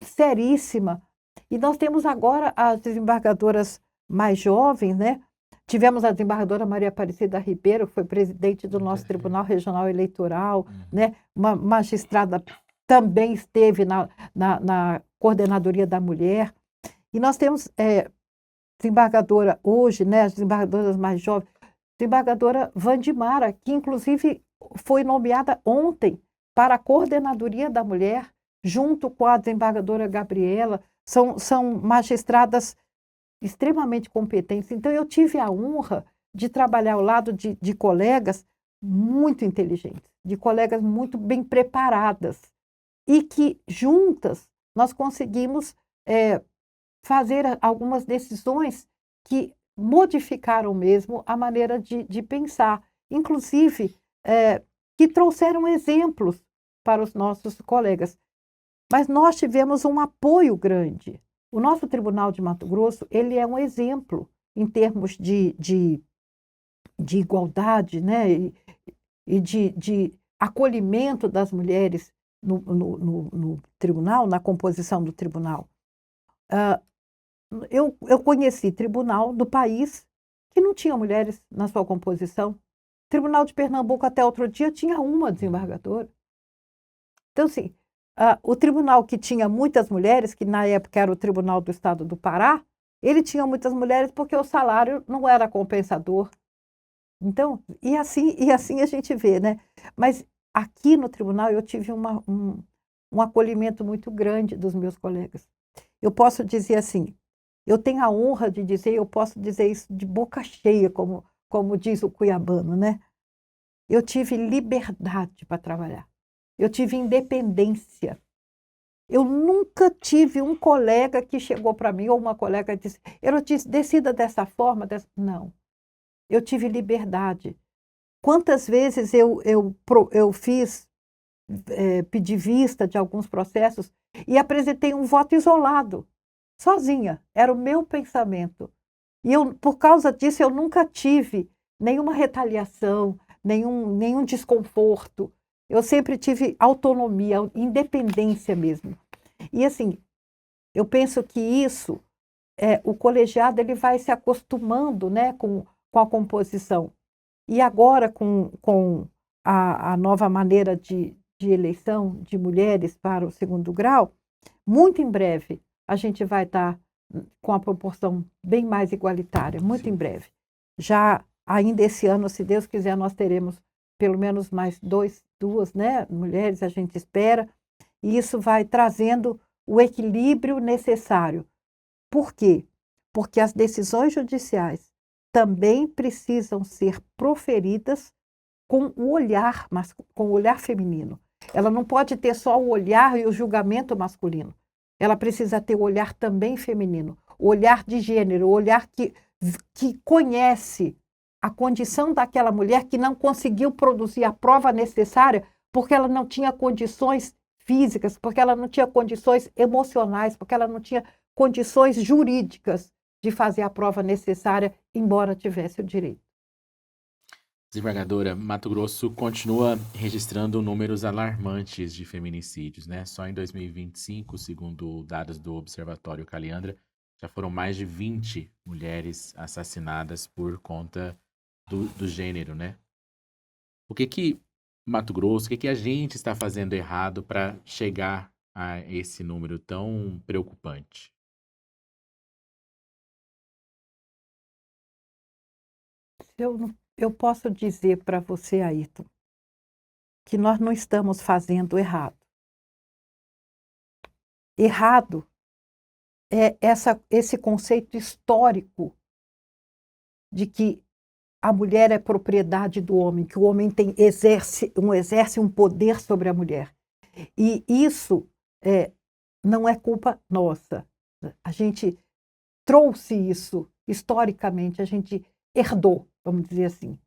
Seríssima. E nós temos agora as desembargadoras mais jovens, né? Tivemos a desembargadora Maria Aparecida Ribeiro, que foi presidente do nosso Tribunal Regional Eleitoral, né? Uma magistrada, também esteve na Coordenadoria da Mulher. E nós temos desembargadora hoje, né? As desembargadoras mais jovens, desembargadora Vandimara, que inclusive foi nomeada ontem para a Coordenadoria da Mulher, junto com a desembargadora Gabriela. São magistradas extremamente competentes. Então, eu tive a honra de trabalhar ao lado de colegas muito inteligentes, de colegas muito bem preparadas, e que, juntas, nós conseguimos fazer algumas decisões que modificaram mesmo a maneira de pensar, inclusive que trouxeram exemplos para os nossos colegas. Mas nós tivemos um apoio grande. O nosso Tribunal de Mato Grosso, ele é um exemplo em termos de igualdade, né? E de acolhimento das mulheres no tribunal, na composição do tribunal. Eu conheci tribunal do país que não tinha mulheres na sua composição. Tribunal de Pernambuco, até outro dia, tinha uma desembargadora. Então, assim, o tribunal que tinha muitas mulheres, que na época era o Tribunal do Estado do Pará, ele tinha muitas mulheres porque o salário não era compensador. Então, e assim a gente vê, né? Mas aqui no tribunal eu tive um acolhimento muito grande dos meus colegas. Eu posso dizer assim, eu tenho a honra de dizer, eu posso dizer isso de boca cheia, como diz o cuiabano, né? Eu tive liberdade para trabalhar. Eu tive independência. Eu nunca tive um colega que chegou para mim, ou uma colega que disse, eu disse, decida dessa forma. Não. Eu tive liberdade. Quantas vezes eu fiz, pedi vista de alguns processos e apresentei um voto isolado, sozinha. Era o meu pensamento. E por causa disso, eu nunca tive nenhuma retaliação, nenhum desconforto. Eu sempre tive autonomia, independência mesmo. E assim, eu penso que isso, o colegiado ele vai se acostumando, né, com a composição. E agora, com a nova maneira de eleição de mulheres para o segundo grau, muito em breve a gente vai estar com a proporção bem mais igualitária, muito Sim. em breve. Já ainda esse ano, se Deus quiser, nós teremos pelo menos mais duas, né, mulheres, a gente espera, e isso vai trazendo o equilíbrio necessário. Por quê? Porque as decisões judiciais também precisam ser proferidas com com o olhar feminino. Ela não pode ter só o olhar e o julgamento masculino. Ela precisa ter o olhar também feminino, o olhar de gênero, o olhar que conhece a condição daquela mulher que não conseguiu produzir a prova necessária porque ela não tinha condições físicas, porque ela não tinha condições emocionais, porque ela não tinha condições jurídicas de fazer a prova necessária, embora tivesse o direito. Desembargadora, Mato Grosso continua registrando números alarmantes de feminicídios, né? Só em 2025, segundo dados do Observatório Caliandra, já foram mais de 20 mulheres assassinadas por conta do gênero, né? O que Mato Grosso, o que a gente está fazendo errado para chegar a esse número tão preocupante? Eu posso dizer para você, Ayrton, que nós não estamos fazendo errado. Errado é esse conceito histórico de que a mulher é propriedade do homem, que o homem exerce um poder sobre a mulher. E isso não é culpa nossa. A gente trouxe isso historicamente, a gente herdou, vamos dizer assim.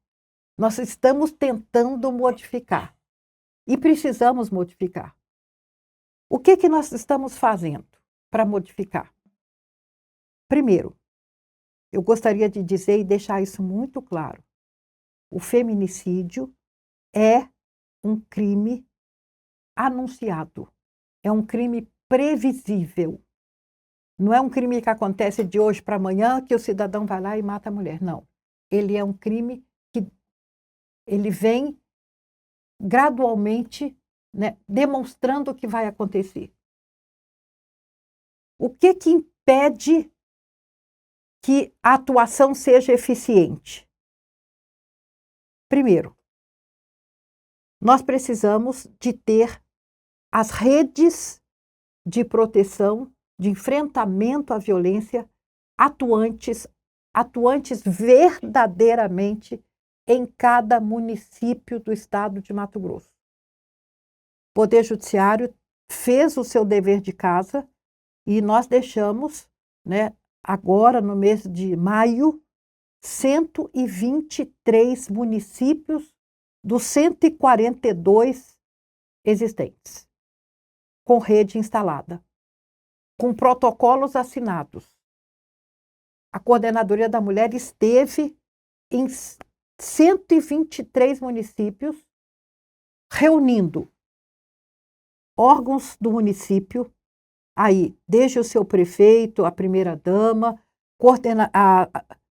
Nós estamos tentando modificar e precisamos modificar. O que nós estamos fazendo para modificar? Primeiro, eu gostaria de dizer e deixar isso muito claro. O feminicídio é um crime anunciado, é um crime previsível. Não é um crime que acontece de hoje para amanhã, que o cidadão vai lá e mata a mulher. Não. Ele é um crime que ele vem gradualmente, né, demonstrando o que vai acontecer. O que impede que a atuação seja eficiente? Primeiro, nós precisamos de ter as redes de proteção, de enfrentamento à violência atuantes verdadeiramente em cada município do estado de Mato Grosso. O Poder Judiciário fez o seu dever de casa e nós deixamos, né, agora no mês de maio, 123 municípios dos 142 existentes, com rede instalada, com protocolos assinados. A Coordenadoria da Mulher esteve em 123 municípios, reunindo órgãos do município, aí, desde o seu prefeito, a primeira-dama,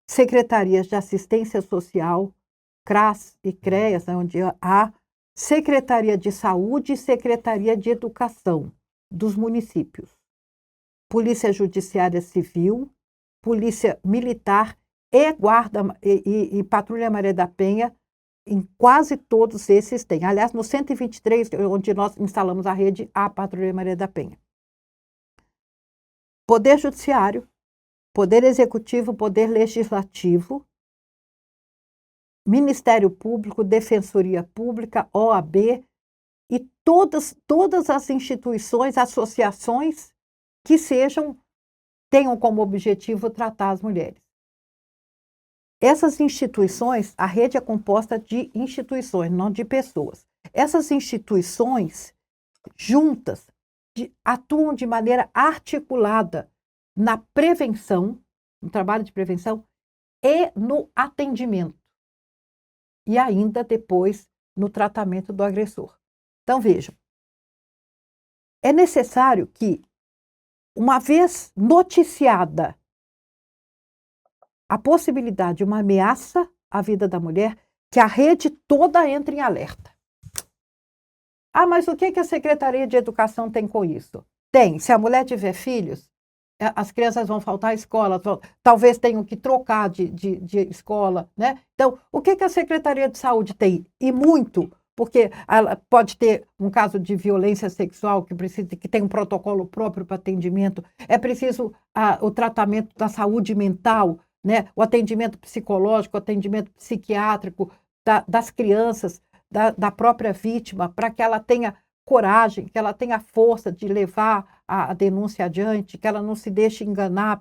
secretarias de assistência social, CRAS e CREAS, onde há Secretaria de Saúde e Secretaria de Educação dos municípios, Polícia Judiciária Civil, Polícia Militar e Guarda e Patrulha Maria da Penha, em quase todos esses tem. Aliás, no 123, onde nós instalamos a rede, há a Patrulha Maria da Penha. Poder Judiciário, Poder Executivo, Poder Legislativo, Ministério Público, Defensoria Pública, OAB e todas as instituições, associações que tenham como objetivo tratar as mulheres. Essas instituições, a rede é composta de instituições, não de pessoas. Essas instituições, juntas, atuam de maneira articulada na prevenção, no trabalho de prevenção e no atendimento. E ainda depois no tratamento do agressor. Então, vejam, é necessário que, uma vez noticiada a possibilidade de uma ameaça à vida da mulher, que a rede toda entre em alerta. Ah, mas o que a Secretaria de Educação tem com isso? Tem. Se a mulher tiver filhos, as crianças vão faltar à escola, talvez tenham que trocar de escola, né? Então, o que a Secretaria de Saúde tem? E muito, porque ela pode ter um caso de violência sexual que tem um protocolo próprio para atendimento, é preciso o tratamento da saúde mental, né? O atendimento psicológico, o atendimento psiquiátrico das crianças, da própria vítima, para que ela tenha coragem, que ela tenha força de levar a denúncia adiante, que ela não se deixe enganar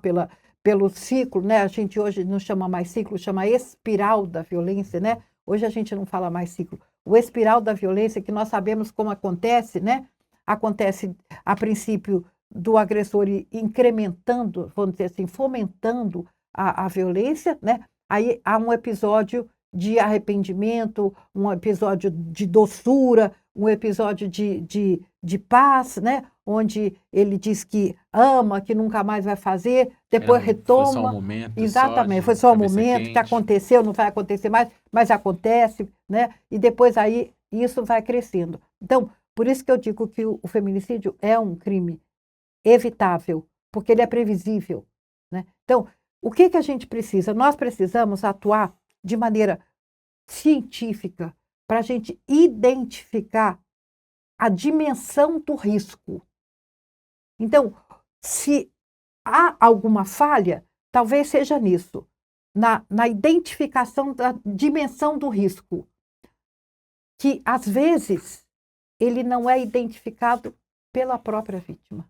pelo ciclo, né? A gente hoje não chama mais ciclo, chama espiral da violência, né? Hoje a gente não fala mais ciclo. O espiral da violência, que nós sabemos como acontece, né? Acontece, a princípio, do agressor incrementando, vamos dizer assim, fomentando a violência, né? Aí há um episódio de arrependimento, um episódio de doçura, um episódio de paz, né? Onde ele diz que ama, que nunca mais vai fazer, depois retoma. Foi só um momento. Exatamente, foi só um momento que aconteceu, não vai acontecer mais, mas acontece, né? E depois aí isso vai crescendo. Então, por isso que eu digo que o feminicídio é um crime evitável, porque ele é previsível, né? Então, o que a gente precisa? Nós precisamos atuar de maneira científica para a gente identificar a dimensão do risco. Então, se há alguma falha, talvez seja nisso, na identificação da dimensão do risco, que às vezes ele não é identificado pela própria vítima,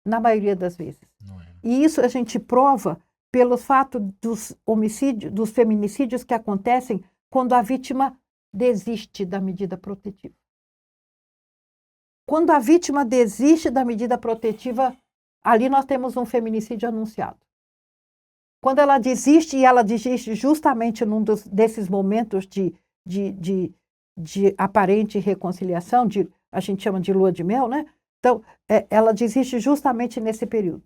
na maioria das vezes. Não é. E isso a gente prova pelo fato dos homicídios, dos feminicídios que acontecem quando a vítima desiste da medida protetiva. Quando a vítima desiste da medida protetiva, ali nós temos um feminicídio anunciado. Quando ela desiste, e ela desiste justamente desses momentos de aparente reconciliação, a gente chama de lua de mel, né? Então, ela desiste justamente nesse período,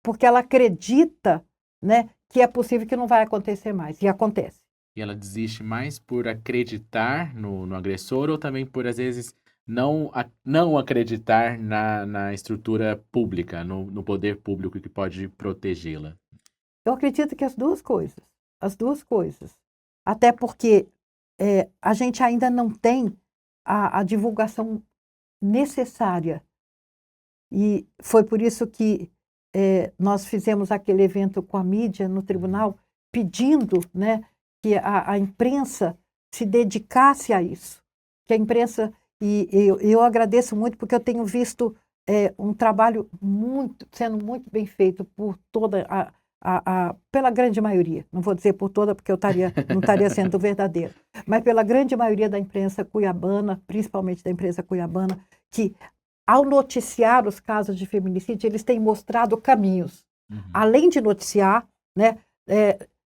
porque ela acredita, né, que é possível que não vai acontecer mais, e acontece. E ela desiste mais por acreditar no agressor ou também por, às vezes, não acreditar na estrutura pública, no poder público que pode protegê-la? Eu acredito que as duas coisas. Até porque a gente ainda não tem a divulgação necessária. E foi por isso que nós fizemos aquele evento com a mídia no tribunal, pedindo, né, que a imprensa se dedicasse a isso. Que a imprensa, e eu agradeço muito, porque eu tenho visto um trabalho sendo muito bem feito por toda pela grande maioria, não vou dizer por toda, porque não estaria sendo verdadeiro, mas pela grande maioria da imprensa cuiabana, principalmente da imprensa cuiabana, que, ao noticiar os casos de feminicídio, eles têm mostrado caminhos. Uhum. Além de noticiar, né,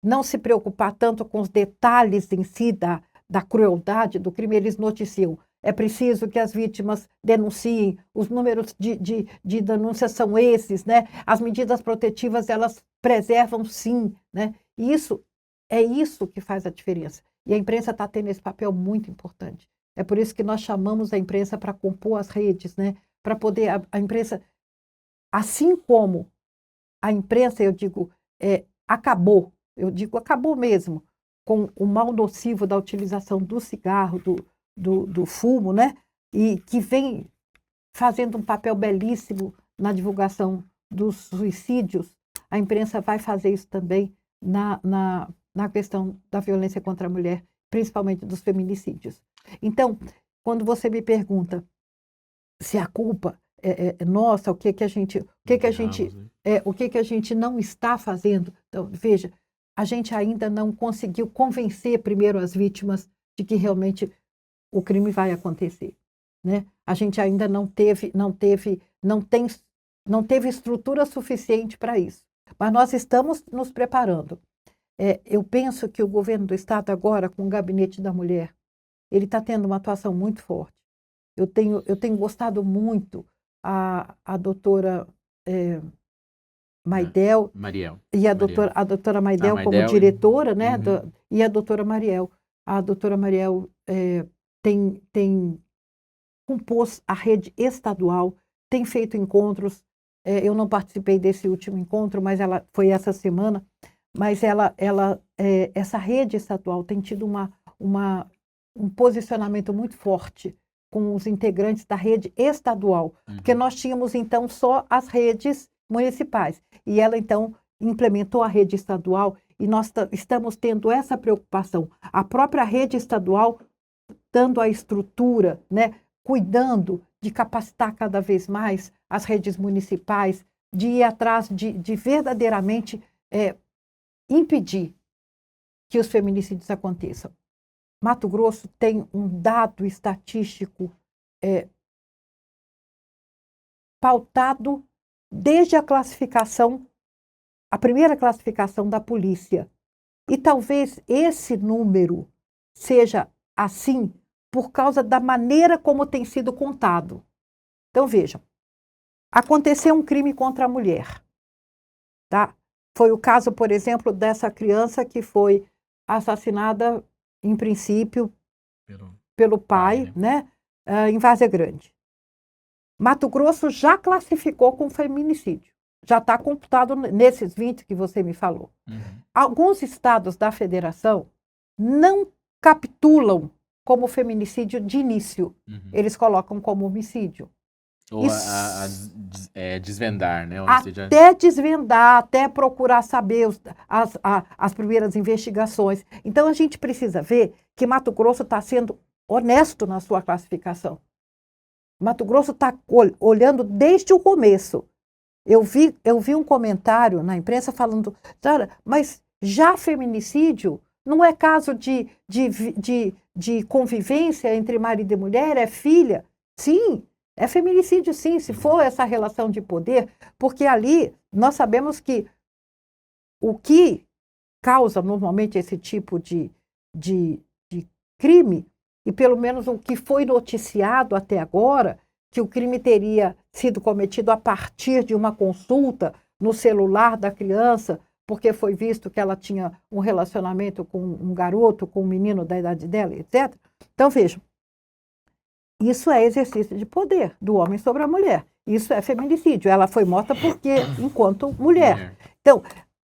não se preocupar tanto com os detalhes em si da crueldade do crime, eles noticiam. É preciso que as vítimas denunciem, os números de denúncias são esses, né? As medidas protetivas, elas preservam sim, né? E é isso que faz a diferença. E a imprensa está tendo esse papel muito importante. É por isso que nós chamamos a imprensa para compor as redes, né? Para poder, a imprensa, assim como a imprensa, eu digo acabou mesmo com o mal nocivo da utilização do cigarro, do fumo, né? E que vem fazendo um papel belíssimo na divulgação dos suicídios. A imprensa vai fazer isso também na questão da violência contra a mulher, principalmente dos feminicídios. Então, quando você me pergunta se a culpa é nossa, o que a gente não está fazendo, então, veja, a gente ainda não conseguiu convencer primeiro as vítimas de que realmente o crime vai acontecer, né? A gente ainda não teve estrutura suficiente para isso. Mas nós estamos nos preparando. Eu penso que o governo do estado agora, com o Gabinete da Mulher, ele está tendo uma atuação muito forte. eu tenho gostado muito a doutora Maidel Mariel. e a Mariel. doutora Maidel como Maidel diretora, né? Uhum. E a doutora Mariel. A doutora Mariel tem compôs a rede estadual, tem feito encontros. Eu não participei desse último encontro, mas ela foi essa semana. Mas essa rede estadual tem tido um posicionamento muito forte com os integrantes da rede estadual, porque nós tínhamos então só as redes municipais, e ela então implementou a rede estadual, e nós estamos tendo essa preocupação, a própria rede estadual dando a estrutura, né, cuidando de capacitar cada vez mais as redes municipais, de ir atrás de verdadeiramente impedir que os feminicídios aconteçam. Mato Grosso tem um dado estatístico pautado desde a classificação, a primeira classificação da polícia. E talvez esse número seja assim por causa da maneira como tem sido contado. Então, vejam, aconteceu um crime contra a mulher, tá? Foi o caso, por exemplo, dessa criança que foi assassinada, em princípio, pelo pai, né? Em Várzea Grande. Mato Grosso já classificou com feminicídio. Já está computado nesses 20 que você me falou. Alguns estados da federação não capitulam como feminicídio de início. Eles colocam como homicídio. Ou desvendar, né? Até desvendar, até procurar saber as primeiras investigações. Então, a gente precisa ver que Mato Grosso está sendo honesto na sua classificação. Mato Grosso está olhando desde o começo. Eu vi um comentário na imprensa falando, mas já feminicídio não é caso de convivência entre marido e mulher, é filha? Sim. É feminicídio, sim, se for essa relação de poder, porque ali nós sabemos que o que causa normalmente esse tipo de crime, e pelo menos o que foi noticiado até agora, que o crime teria sido cometido a partir de uma consulta no celular da criança, porque foi visto que ela tinha um relacionamento com um garoto, com um menino da idade dela, etc. Então, vejam. Isso é exercício de poder do homem sobre a mulher. Isso é feminicídio. Ela foi morta porque, enquanto mulher. Então,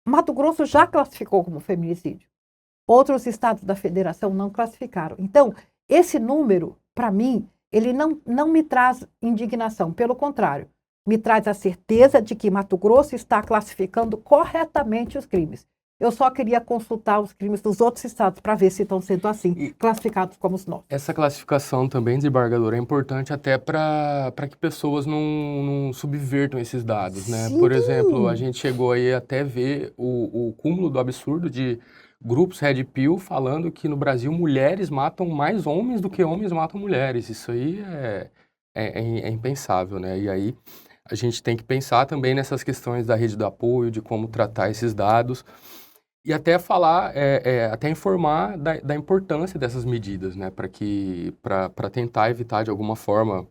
Mato Grosso já classificou como feminicídio. Outros estados da federação não classificaram. Então, esse número, para mim, ele não me traz indignação. Pelo contrário, me traz a certeza de que Mato Grosso está classificando corretamente os crimes. Eu só queria consultar os crimes dos outros estados para ver se estão sendo assim, classificados como os nossos. Essa classificação também, desembargadora, é importante até para que pessoas não subvertam esses dados, né? Sim. Por exemplo, a gente chegou aí até ver o cúmulo do absurdo de grupos Red Pill falando que no Brasil mulheres matam mais homens do que homens matam mulheres. Isso aí é impensável, né? E aí a gente tem que pensar também nessas questões da rede de apoio, de como tratar esses dados. E até falar, até informar da importância dessas medidas, né, para tentar evitar de alguma forma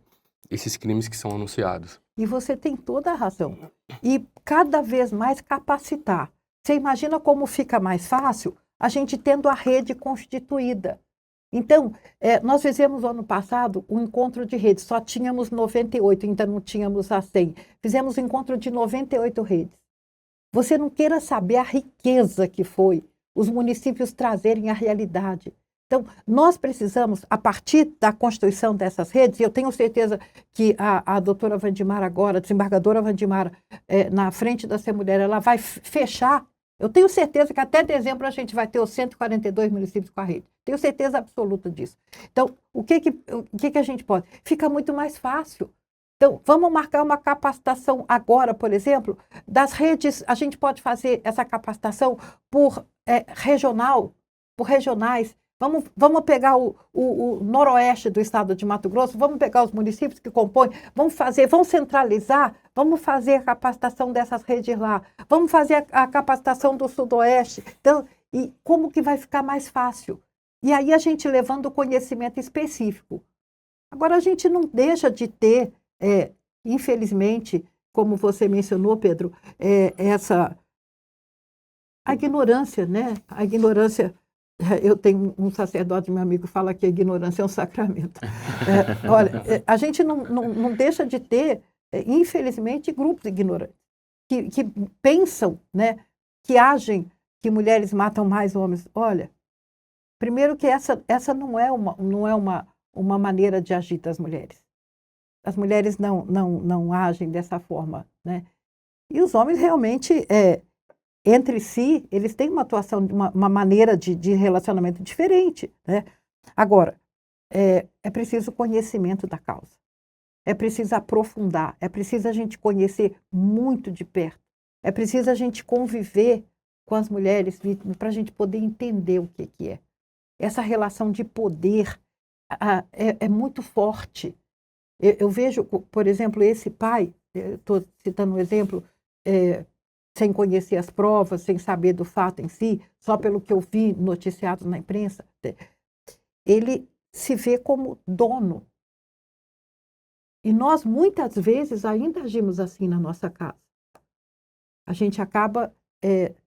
esses crimes que são anunciados. E você tem toda a razão. E cada vez mais capacitar. Você imagina como fica mais fácil a gente tendo a rede constituída. Então, nós fizemos ano passado um encontro de redes, só tínhamos 98, ainda não tínhamos a 100. Fizemos um encontro de 98 redes. Você não queira saber a riqueza que foi os municípios trazerem a realidade. Então, nós precisamos, a partir da constituição dessas redes, e eu tenho certeza que a doutora Wandimara agora, a desembargadora Wandimara, na frente da Ser Mulher, ela vai fechar. Eu tenho certeza que até dezembro a gente vai ter os 142 municípios com a rede. Tenho certeza absoluta disso. Então, o que a gente pode? Fica muito mais fácil. Então, vamos marcar uma capacitação agora, por exemplo, das redes. A gente pode fazer essa capacitação por regionais. Vamos pegar o noroeste do estado de Mato Grosso, vamos pegar os municípios que compõem, vamos centralizar, vamos fazer a capacitação dessas redes lá, vamos fazer a capacitação do sudoeste. Então, e como que vai ficar mais fácil? E aí a gente levando o conhecimento específico. Agora, a gente não deixa de ter, infelizmente, como você mencionou, Pedro, a ignorância, né? A ignorância. Eu tenho um sacerdote, meu amigo, fala que a ignorância é um sacramento. Olha, a gente não deixa de ter, infelizmente, grupos ignorantes que pensam, né, que agem, que mulheres matam mais homens. Olha, primeiro que essa não é uma maneira de agir das mulheres. As mulheres não agem dessa forma, né? E os homens realmente, entre si, eles têm uma atuação, uma maneira de relacionamento diferente, né? Agora, é preciso conhecimento da causa. É preciso aprofundar, é preciso a gente conhecer muito de perto. É preciso a gente conviver com as mulheres vítimas para a gente poder entender o que é. Essa relação de poder é muito forte. Eu vejo, por exemplo, esse pai, estou citando um exemplo, sem conhecer as provas, sem saber do fato em si, só pelo que eu vi noticiado na imprensa, ele se vê como dono. E nós, muitas vezes, ainda agimos assim na nossa casa. A gente acaba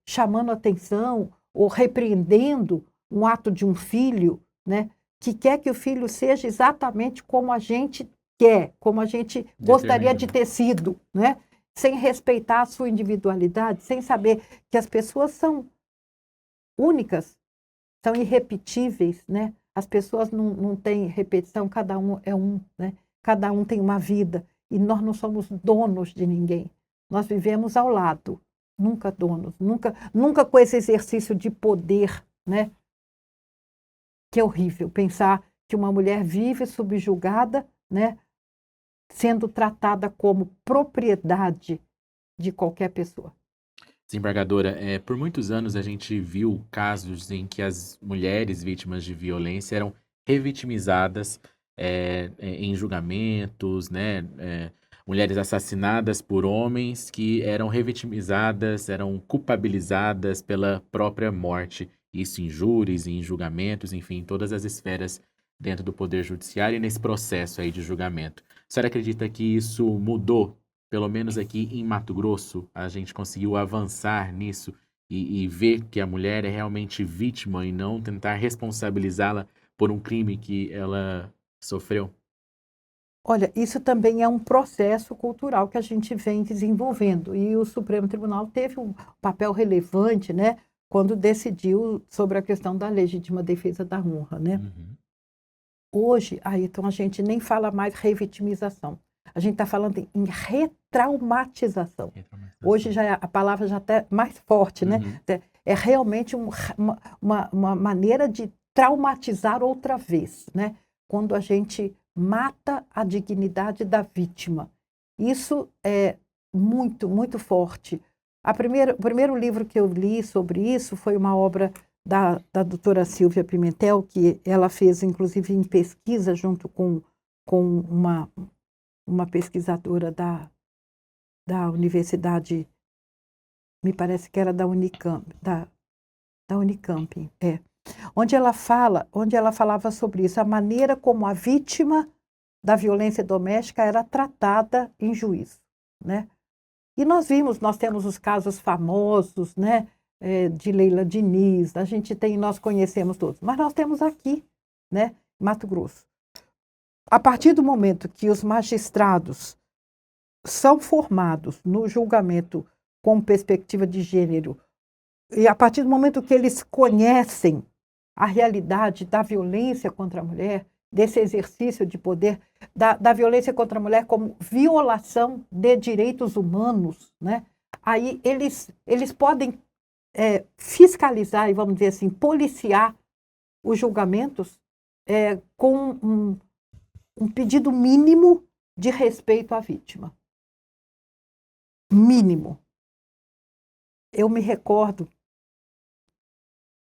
chamando atenção ou repreendendo um ato de um filho, né, que quer que o filho seja exatamente como a gente quer, como a gente gostaria de ter sido, né, sem respeitar a sua individualidade, sem saber que as pessoas são únicas, são irrepetíveis, né? As pessoas não têm repetição, cada um é um, né? Cada um tem uma vida e nós não somos donos de ninguém. Nós vivemos ao lado, nunca donos, nunca com esse exercício de poder, né? Que é horrível pensar que uma mulher vive subjugada, né? Sendo tratada como propriedade de qualquer pessoa. Desembargadora, por muitos anos a gente viu casos em que as mulheres vítimas de violência eram revitimizadas em julgamentos, né? Mulheres assassinadas por homens que eram revitimizadas, eram culpabilizadas pela própria morte. Isso em júris, em julgamentos, enfim, em todas as esferas dentro do Poder Judiciário e nesse processo aí de julgamento. A senhora acredita que isso mudou? Pelo menos aqui em Mato Grosso, a gente conseguiu avançar nisso e ver que a mulher é realmente vítima e não tentar responsabilizá-la por um crime que ela sofreu. Olha, isso também é um processo cultural que a gente vem desenvolvendo. E o Supremo Tribunal teve um papel relevante, né, quando decidiu sobre a questão da legítima defesa da honra, né? Uhum. Hoje, então a gente nem fala mais revitimização. A gente está falando em retraumatização. Hoje a palavra já está mais forte, né? Uhum. É realmente uma maneira de traumatizar outra vez, né? Quando a gente mata a dignidade da vítima. Isso é muito, muito forte. O primeiro livro que eu li sobre isso foi uma obra da doutora Silvia Pimentel, que ela fez, inclusive, em pesquisa junto com uma pesquisadora da universidade, me parece que era da Unicamp, da Unicamp, onde ela falava sobre isso, a maneira como a vítima da violência doméstica era tratada em juízo, né? E nós temos os casos famosos, né, de Leila Diniz, nós conhecemos todos, mas nós temos aqui, né, Mato Grosso. A partir do momento que os magistrados são formados no julgamento com perspectiva de gênero, e a partir do momento que eles conhecem a realidade da violência contra a mulher, desse exercício de poder, da violência contra a mulher como violação de direitos humanos, né? Aí eles podem fiscalizar e, vamos dizer assim, policiar os julgamentos com um pedido mínimo de respeito à vítima. Mínimo. Eu me recordo,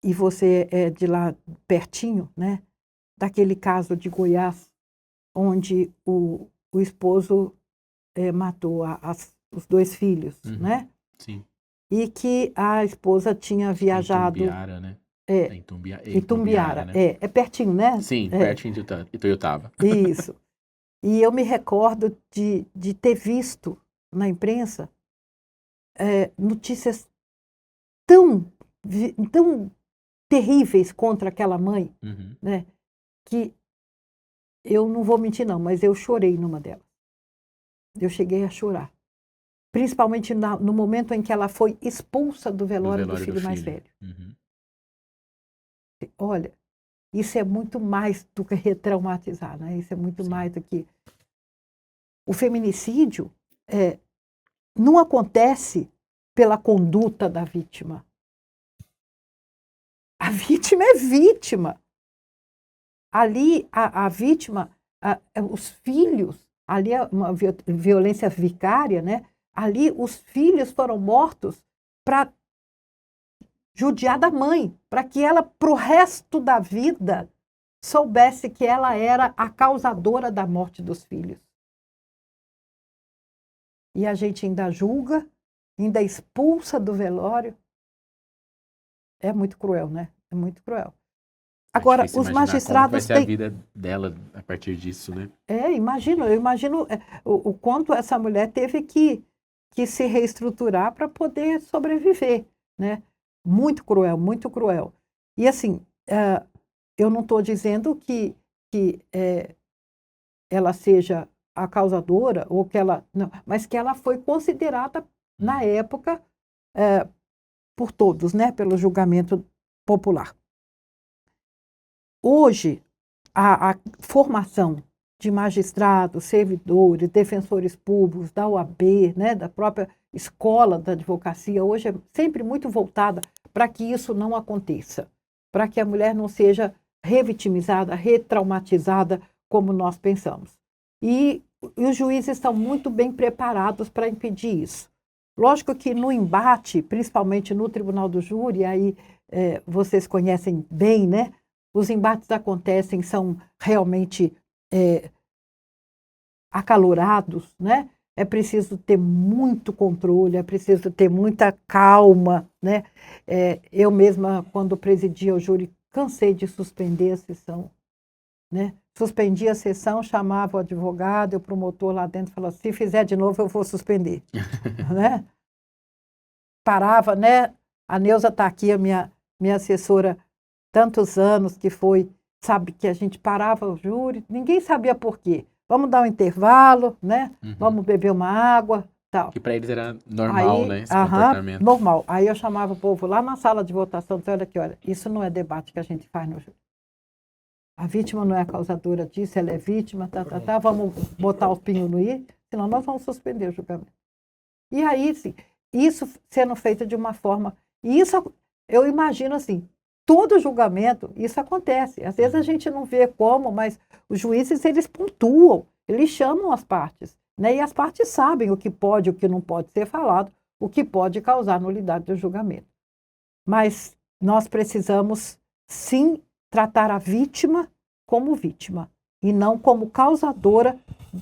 e você é de lá pertinho, né, daquele caso de Goiás, onde o esposo matou os dois filhos, Uhum. né? Sim. E que a esposa tinha viajado Itumbiara, né? É, Itumbiara, né? é pertinho, né? Sim, pertinho de Ituiutaba. Isso. E eu me recordo de ter visto na imprensa notícias tão terríveis contra aquela mãe, Uhum. né? Que eu não vou mentir não, mas eu chorei numa delas. Eu cheguei a chorar. Principalmente no momento em que ela foi expulsa do velório do filho mais velho. Uhum. Olha, isso é muito mais do que retraumatizar, né? Isso é muito Sim. mais do que... O feminicídio não acontece pela conduta da vítima. A vítima é vítima. Ali, a vítima, os filhos, ali é uma violência vicária, né? Ali, os filhos foram mortos para judiar da mãe, para que ela, pro resto da vida, soubesse que ela era a causadora da morte dos filhos. E a gente ainda julga, ainda expulsa do velório. É muito cruel, né? É muito cruel. Agora, os magistrados vai ser a vida dela a partir disso, né? Eu imagino o quanto essa mulher teve que se reestruturar para poder sobreviver, né? Muito cruel, muito cruel. E assim, eu não estou dizendo que ela seja a causadora, ou que ela... Não, mas que ela foi considerada, na época, por todos, né? Pelo julgamento popular. Hoje, a formação de magistrados, servidores, defensores públicos, da OAB, né, da própria escola da advocacia, hoje é sempre muito voltada para que isso não aconteça, para que a mulher não seja revitimizada, retraumatizada, como nós pensamos. E os juízes estão muito bem preparados para impedir isso. Lógico que no embate, principalmente no Tribunal do Júri, aí vocês conhecem bem, né? Os embates acontecem, são realmente acalorados, né? É preciso ter muito controle, é preciso ter muita calma, né? Eu mesma, quando presidia o júri, cansei de suspender a sessão, né? Suspendia a sessão, chamava o advogado, o promotor lá dentro falava: se fizer de novo, eu vou suspender, né? Parava, né? A Neuza está aqui, a minha assessora, tantos anos que foi, sabe, que a gente parava o júri, ninguém sabia por quê. Vamos dar um intervalo, né? Uhum. Vamos beber uma água, tal. Que para eles era normal, aí, né, esse comportamento. Normal. Aí eu chamava o povo lá na sala de votação, dizia: olha aqui, olha, isso não é debate que a gente faz no júri. A vítima não é a causadora disso, ela é vítima, vamos botar os pinhos no i, senão nós vamos suspender o julgamento. E aí, sim, isso sendo feito de uma forma... E isso, eu imagino assim, todo julgamento, isso acontece. Às vezes a gente não vê como, mas os juízes, eles pontuam, eles chamam as partes, né? E as partes sabem o que pode e o que não pode ser falado, o que pode causar nulidade do julgamento. Mas nós precisamos, sim, tratar a vítima como vítima, e não como causadora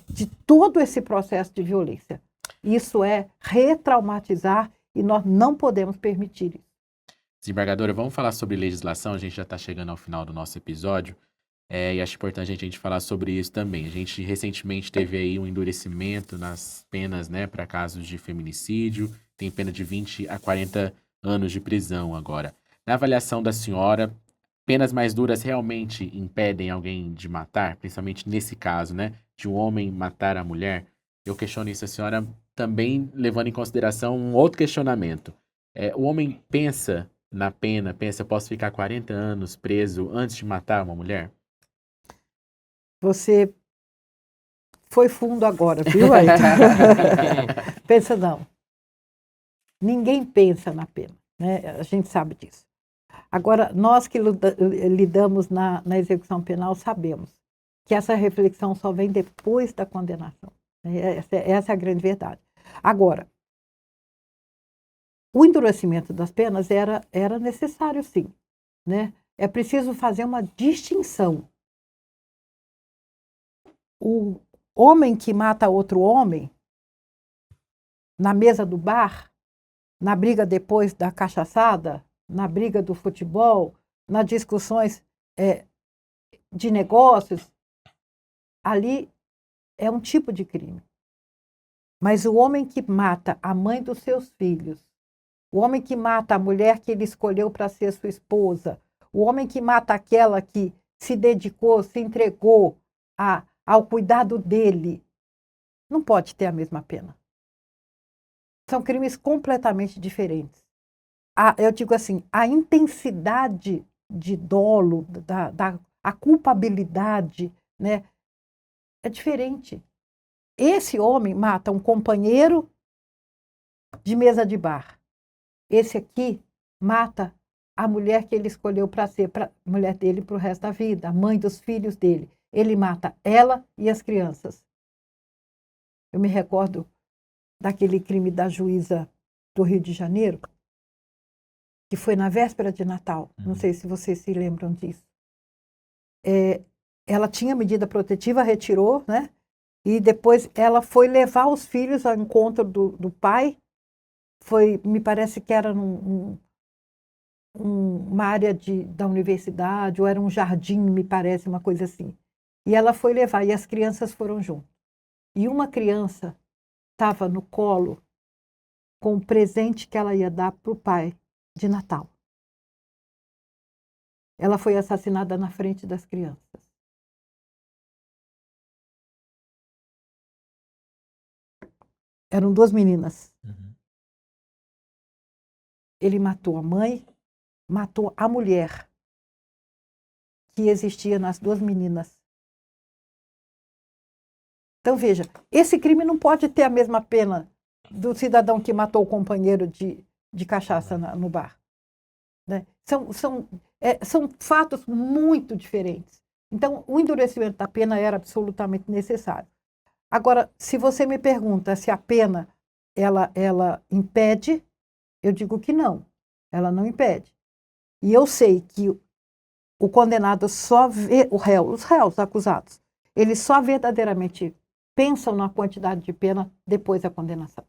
de todo esse processo de violência. Isso é retraumatizar e nós não podemos permitir isso. Desembargadora, vamos falar sobre legislação, a gente já está chegando ao final do nosso episódio, e acho importante a gente falar sobre isso também. A gente recentemente teve aí um endurecimento nas penas, né, para casos de feminicídio, tem pena de 20 a 40 anos de prisão agora. Na avaliação da senhora, penas mais duras realmente impedem alguém de matar, principalmente nesse caso, né, de um homem matar a mulher? Eu questiono isso, a senhora também levando em consideração um outro questionamento. O homem pensa na pena, pensa: eu posso ficar 40 anos preso antes de matar uma mulher? Você foi fundo agora, viu, Ayrton? Pensa não. Ninguém pensa na pena, né? A gente sabe disso. Agora, nós que lidamos na execução penal sabemos que essa reflexão só vem depois da condenação. Essa é a grande verdade. Agora, o endurecimento das penas era necessário, sim, né? É preciso fazer uma distinção. O homem que mata outro homem, na mesa do bar, na briga depois da cachaçada, na briga do futebol, nas discussões de negócios, ali é um tipo de crime. Mas o homem que mata a mãe dos seus filhos, o homem que mata a mulher que ele escolheu para ser sua esposa, o homem que mata aquela que se dedicou, se entregou ao cuidado dele, não pode ter a mesma pena. São crimes completamente diferentes. Eu digo assim, a intensidade de dolo, a culpabilidade, né, é diferente. Esse homem mata um companheiro de mesa de bar. Esse aqui mata a mulher que ele escolheu para ser mulher dele para o resto da vida, a mãe dos filhos dele. Ele mata ela e as crianças. Eu me recordo daquele crime da juíza do Rio de Janeiro, que foi na véspera de Natal. Não sei se vocês se lembram disso. Ela tinha medida protetiva, retirou, né? E depois ela foi levar os filhos ao encontro do pai. Me parece que era uma área da universidade, ou era um jardim, me parece, uma coisa assim. E ela foi levar, e as crianças foram junto. E uma criança estava no colo com o presente que ela ia dar para o pai de Natal. Ela foi assassinada na frente das crianças. Eram 2 meninas. Ele matou a mãe, matou a mulher que existia nas 2 meninas. Então, veja, esse crime não pode ter a mesma pena do cidadão que matou o companheiro de cachaça no bar. Né? São fatos muito diferentes. Então, o endurecimento da pena era absolutamente necessário. Agora, se você me pergunta se a pena ela impede, eu digo que não, ela não impede. E eu sei que o condenado só vê, os réus acusados, eles só verdadeiramente pensam na quantidade de pena depois da condenação.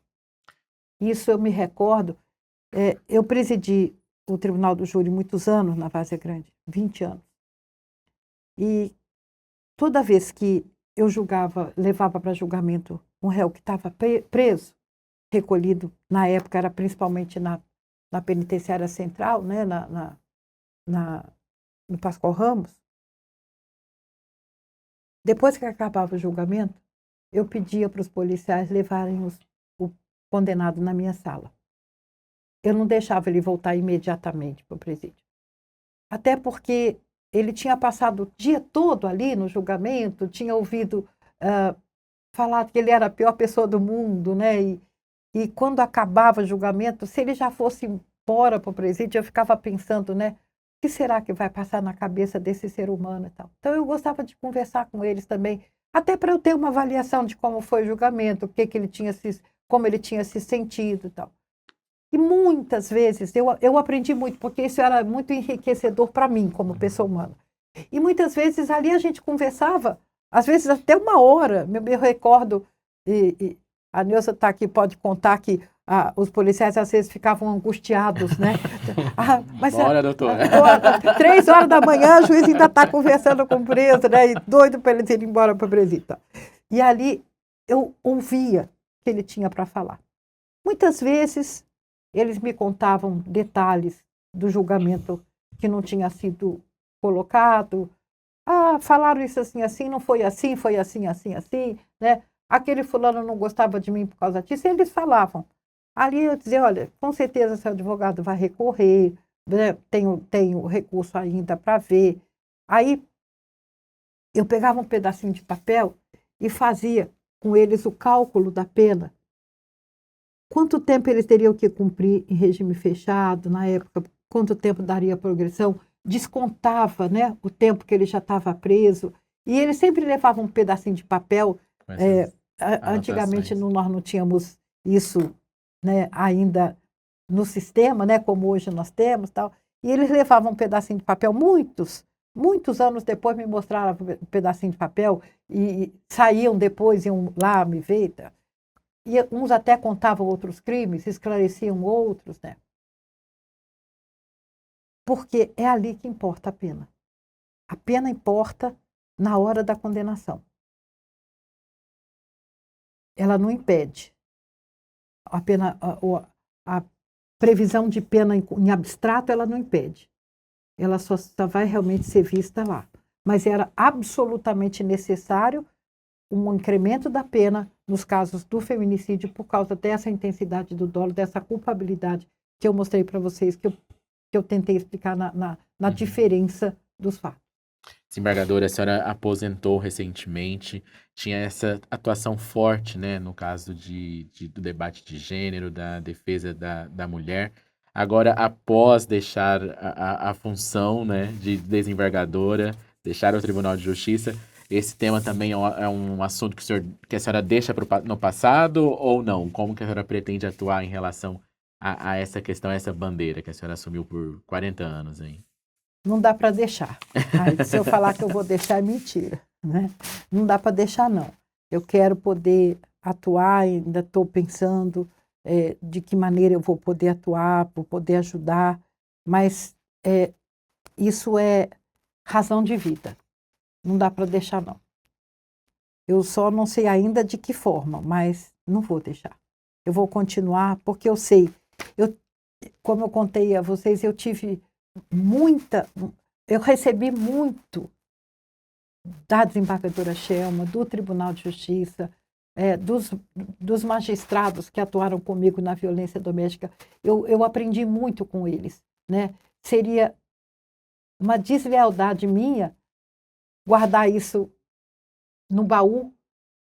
Isso eu me recordo, eu presidi o Tribunal do Júri muitos anos na Várzea Grande, 20 anos. E toda vez que eu levava para julgamento um réu que estava preso, recolhido, na época era principalmente na penitenciária central, né, no Pascoal Ramos. Depois que acabava o julgamento, eu pedia para os policiais levarem o condenado na minha sala. Eu não deixava ele voltar imediatamente para o presídio. Até porque ele tinha passado o dia todo ali no julgamento, tinha ouvido falar que ele era a pior pessoa do mundo, né? E quando acabava o julgamento, se ele já fosse embora para o presídio, eu ficava pensando, né? O que será que vai passar na cabeça desse ser humano e tal? Então eu gostava de conversar com eles também, até para eu ter uma avaliação de como foi o julgamento, como ele tinha se sentido e tal. E muitas vezes eu aprendi muito, porque isso era muito enriquecedor para mim como pessoa humana. E muitas vezes ali a gente conversava, às vezes até 1 hora. Eu recordo, e a Neuza está aqui, pode contar que os policiais às vezes ficavam angustiados, né? Bora, doutora. 3 horas da manhã, o juiz ainda está conversando com o preso, né? E doido para eles irem embora para o presídio. E ali eu ouvia o que ele tinha para falar. Muitas vezes eles me contavam detalhes do julgamento que não tinha sido colocado. Falaram isso assim, assim, não foi assim, foi assim, assim, assim, né? Aquele fulano não gostava de mim por causa disso. Eles falavam. Ali eu dizia, olha, com certeza seu advogado vai recorrer, né? Tem o recurso ainda para ver. Aí eu pegava um pedacinho de papel e fazia com eles o cálculo da pena. Quanto tempo eles teriam que cumprir em regime fechado na época? Quanto tempo daria a progressão? Descontava, né, o tempo que ele já estava preso. E eles sempre levavam um pedacinho de papel. Antigamente nós não tínhamos isso, né, ainda no sistema, né, como hoje nós temos. Tal. E eles levavam um pedacinho de papel. Muitos anos depois me mostraram um pedacinho de papel e saíam depois, iam lá me ver. Tal. E uns até contavam outros crimes, esclareciam outros, né? porque é ali que importa a pena. A pena importa na hora da condenação. Ela não impede. A pena, a previsão de pena em abstrato, ela não impede. Ela só vai realmente ser vista lá. Mas era absolutamente necessário um incremento da pena nos casos do feminicídio por causa dessa intensidade do dolo, dessa culpabilidade que eu mostrei para vocês, que eu tentei explicar na diferença dos fatos. Desembargadora, a senhora aposentou recentemente, tinha essa atuação forte, né, no caso do debate de gênero, da defesa da mulher. Agora, após deixar a função, né, de desembargadora, deixar o Tribunal de Justiça, esse tema também é um assunto que a senhora deixa no passado ou não? Como que a senhora pretende atuar em relação a essa questão, a essa bandeira que a senhora assumiu por 40 anos aí? Não dá para deixar. Aí, se eu falar que eu vou deixar, é mentira, né? Não dá para deixar, não. Eu quero poder atuar, ainda estou pensando de que maneira eu vou poder atuar, vou poder ajudar, mas isso é razão de vida. Não dá para deixar, não. Eu só não sei ainda de que forma, mas não vou deixar. Eu vou continuar, porque eu sei. Como eu contei a vocês, eu recebi muito da desembargadora Shelma, do Tribunal de Justiça, dos magistrados que atuaram comigo na violência doméstica. Eu aprendi muito com eles, né? Seria uma deslealdade minha guardar isso no baú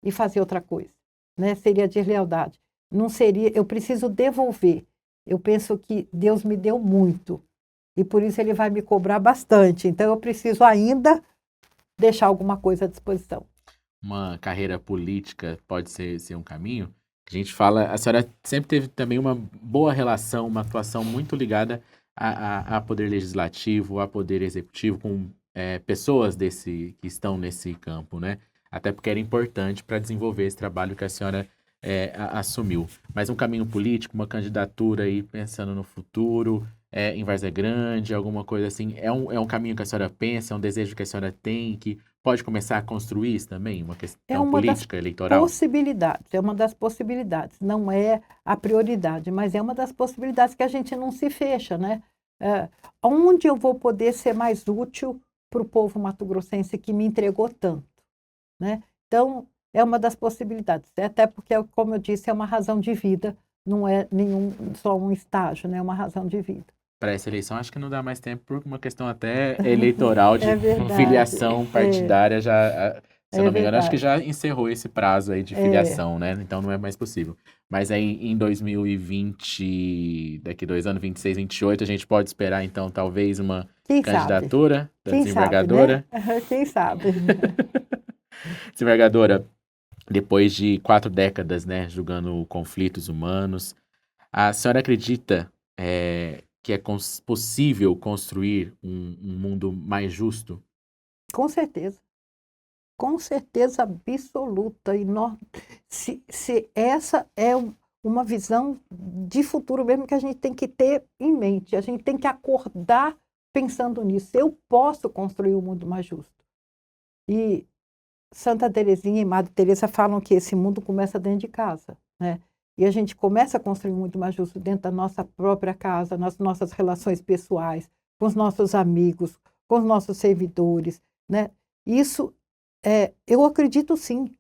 e fazer outra coisa, né? Seria deslealdade. Não seria, eu preciso devolver. Eu penso que Deus me deu muito e por isso ele vai me cobrar bastante. Então eu preciso ainda deixar alguma coisa à disposição. Uma carreira política pode ser um caminho? A gente fala, a senhora sempre teve também uma boa relação, uma atuação muito ligada a poder legislativo, a poder executivo, com pessoas que estão nesse campo, né? Até porque era importante para desenvolver esse trabalho que a senhora assumiu. Mas um caminho político, uma candidatura aí pensando no futuro, em Várzea Grande, alguma coisa assim, é um caminho que a senhora pensa, é um desejo que a senhora tem, que pode começar a construir isso também, uma questão política, eleitoral? Possibilidades, é uma das possibilidades. Não é a prioridade, mas é uma das possibilidades que a gente não se fecha, né? Onde eu vou poder ser mais útil para o povo mato-grossense que me entregou tanto, né? Então, é uma das possibilidades, até porque, como eu disse, é uma razão de vida, não é só um estágio, né? É uma razão de vida. Para essa eleição, acho que não dá mais tempo por uma questão até eleitoral de verdade, filiação partidária. Se eu não me engano, acho que verdade. já encerrou esse prazo aí de filiação, né? Então não é mais possível. Mas aí em 2020, daqui 2 anos, 26, 28, a gente pode esperar então talvez uma Quem candidatura da Quem desembargadora? sabe, né? Quem sabe? Desembargadora, depois de 4 décadas, né, julgando conflitos humanos, a senhora acredita que é possível construir um mundo mais justo? Com certeza absoluta. E se essa é uma visão de futuro mesmo que a gente tem que ter em mente, a gente tem que acordar pensando nisso. Eu posso construir um mundo mais justo. E Santa Teresinha e Madre Teresa falam que esse mundo começa dentro de casa, né? E a gente começa a construir um mundo mais justo dentro da nossa própria casa, nas nossas relações pessoais, com os nossos amigos, com os nossos servidores, né? Isso, eu acredito sim.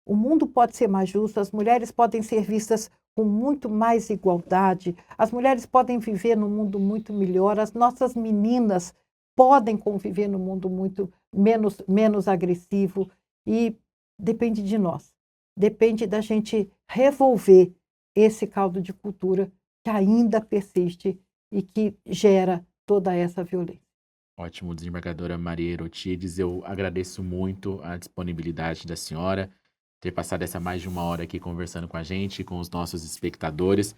O mundo pode ser mais justo, as mulheres podem ser vistas com muito mais igualdade, as mulheres podem viver num mundo muito melhor, as nossas meninas podem conviver num mundo muito menos agressivo, e depende de nós. Depende da gente revolver esse caldo de cultura que ainda persiste e que gera toda essa violência. Ótimo, desembargadora Maria Herotides, eu agradeço muito a disponibilidade da senhora, ter passado essa mais de 1 hora aqui conversando com a gente, com os nossos espectadores.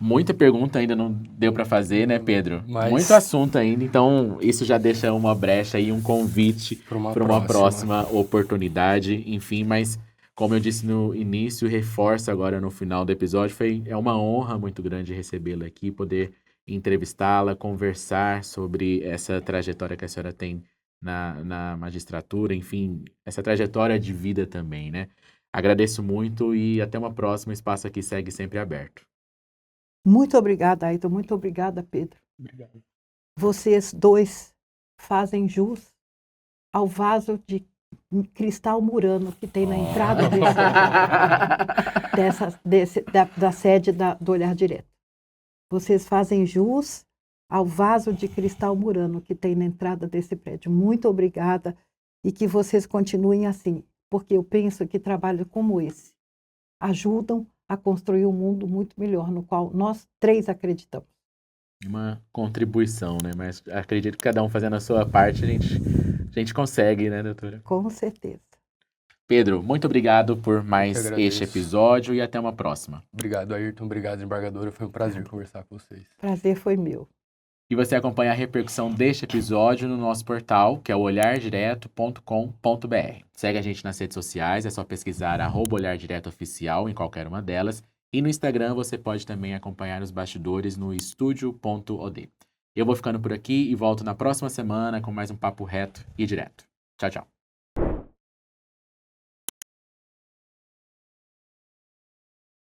Muita pergunta ainda não deu para fazer, né, Pedro? Muito assunto ainda, então isso já deixa uma brecha aí, um convite para uma próxima oportunidade, enfim, mas como eu disse no início, reforço agora no final do episódio, é uma honra muito grande recebê-la aqui, poder entrevistá-la, conversar sobre essa trajetória que a senhora tem na magistratura, enfim, essa trajetória de vida também, né? Agradeço muito e até uma próxima. O espaço aqui segue sempre aberto. Muito obrigada, Ayrton. Muito obrigada, Pedro. Obrigado. Vocês dois fazem jus ao vaso de cristal murano que tem na entrada da sede do Olhar Direto. Vocês fazem jus ao vaso de cristal murano que tem na entrada desse prédio. Muito obrigada e que vocês continuem assim, porque eu penso que trabalhos como esse ajudam a construir um mundo muito melhor, no qual nós três acreditamos. Uma contribuição, né? Mas acredito que cada um fazendo a sua parte, a gente consegue, né, doutora? Com certeza. Pedro, muito obrigado por mais agradeço. este episódio e até uma próxima. Obrigado, Ayrton. Obrigado, desembargadora. Foi um prazer conversar com vocês. Prazer foi meu. E você acompanha a repercussão deste episódio no nosso portal, que é o olhardireto.com.br. Segue a gente nas redes sociais, é só pesquisar @olhardiretoOficial em qualquer uma delas. E no Instagram você pode também acompanhar os bastidores no estúdio.od. Eu vou ficando por aqui e volto na próxima semana com mais um papo reto e direto. Tchau, tchau.